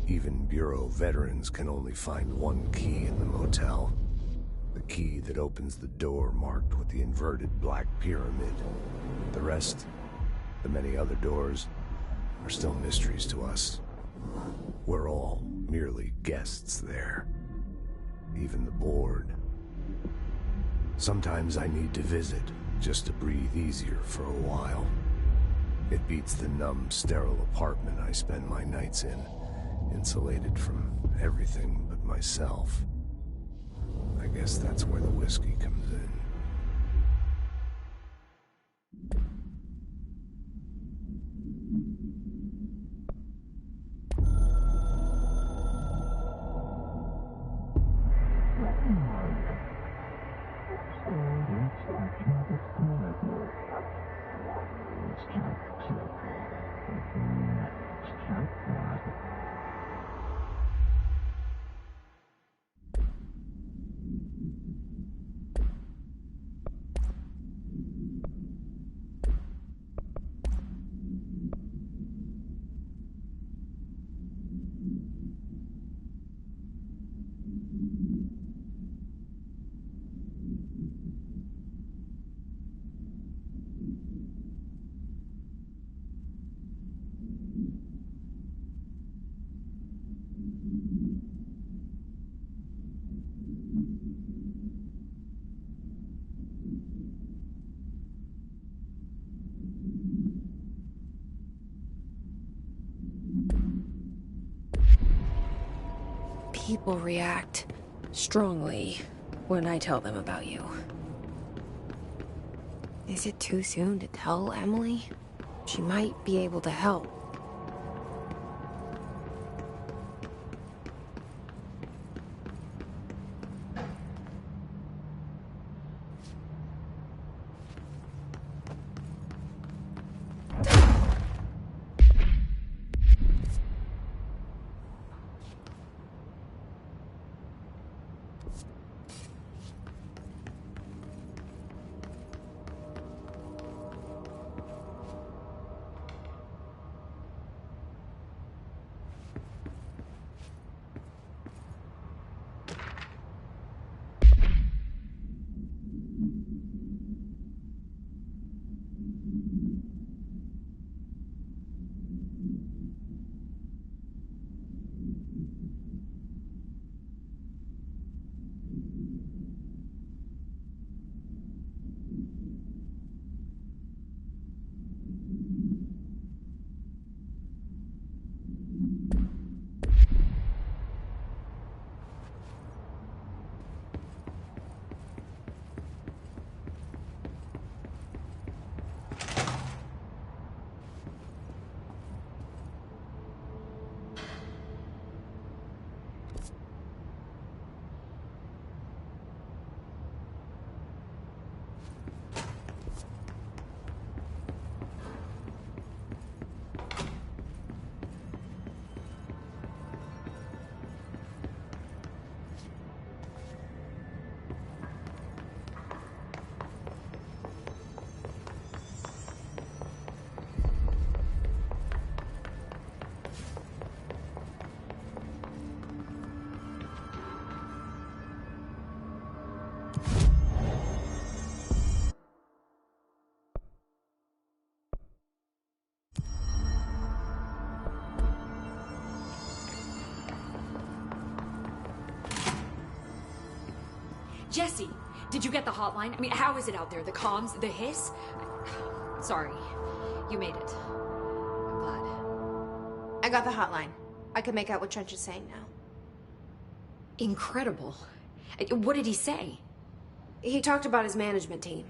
Even Bureau veterans can only find one key in the motel. The key that opens the door marked with the inverted black pyramid. The rest, the many other doors, are still mysteries to us. We're all merely guests there. Even the board. Sometimes I need to visit, just to breathe easier for a while. It beats the numb, sterile apartment I spend my nights in, insulated from everything but myself. I guess that's where the whiskey comes in. People react strongly when I tell them about you. Is it too soon to tell Emily? She might be able to help. Jesse, did you get the hotline? I mean, how is it out there? The comms, the hiss? Sorry, you made it. I'm glad. I got the hotline. I can make out what Trench is saying now. Incredible. What did he say? He talked about his management team.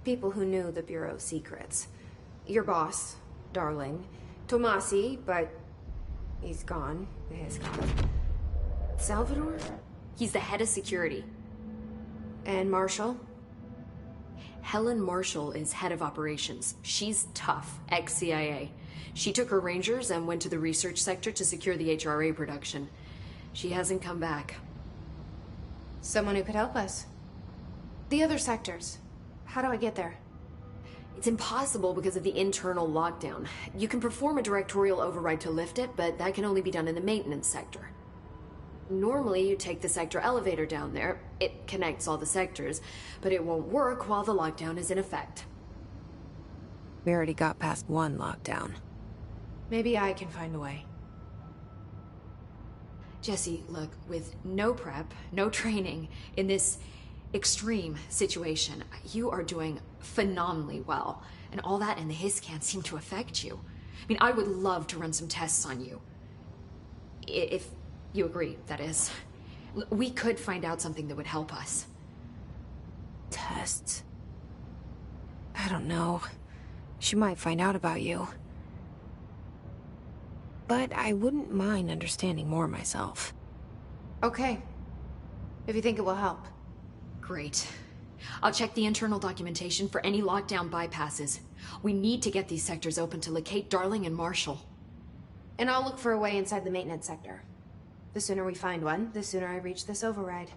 People who knew the Bureau's secrets. Your boss, Darling. Tomasi, but he's gone. He's gone. Salvador? He's the head of security. And Marshall? Helen Marshall is head of operations. She's tough, ex-CIA. She took her Rangers and went to the research sector to secure the HRA production. She hasn't come back. Someone who could help us. The other sectors. How do I get there? It's impossible because of the internal lockdown. You can perform a directorial override to lift it, but that can only be done in the maintenance sector. Normally, you take the sector elevator down there. It connects all the sectors, but it won't work while the lockdown is in effect. We already got past one lockdown. Maybe I can find a way. Jesse, look, with no prep, no training, in this extreme situation, you are doing phenomenally well. And all that and the hiss can't seem to affect you. I mean, I would love to run some tests on you. If you agree, that is. We could find out something that would help us. Tests? I don't know. She might find out about you. But I wouldn't mind understanding more myself. Okay. If you think it will help. Great. I'll check the internal documentation for any lockdown bypasses. We need to get these sectors open to locate Darling and Marshall. And I'll look for a way inside the maintenance sector. The sooner we find one, the sooner I reach this override.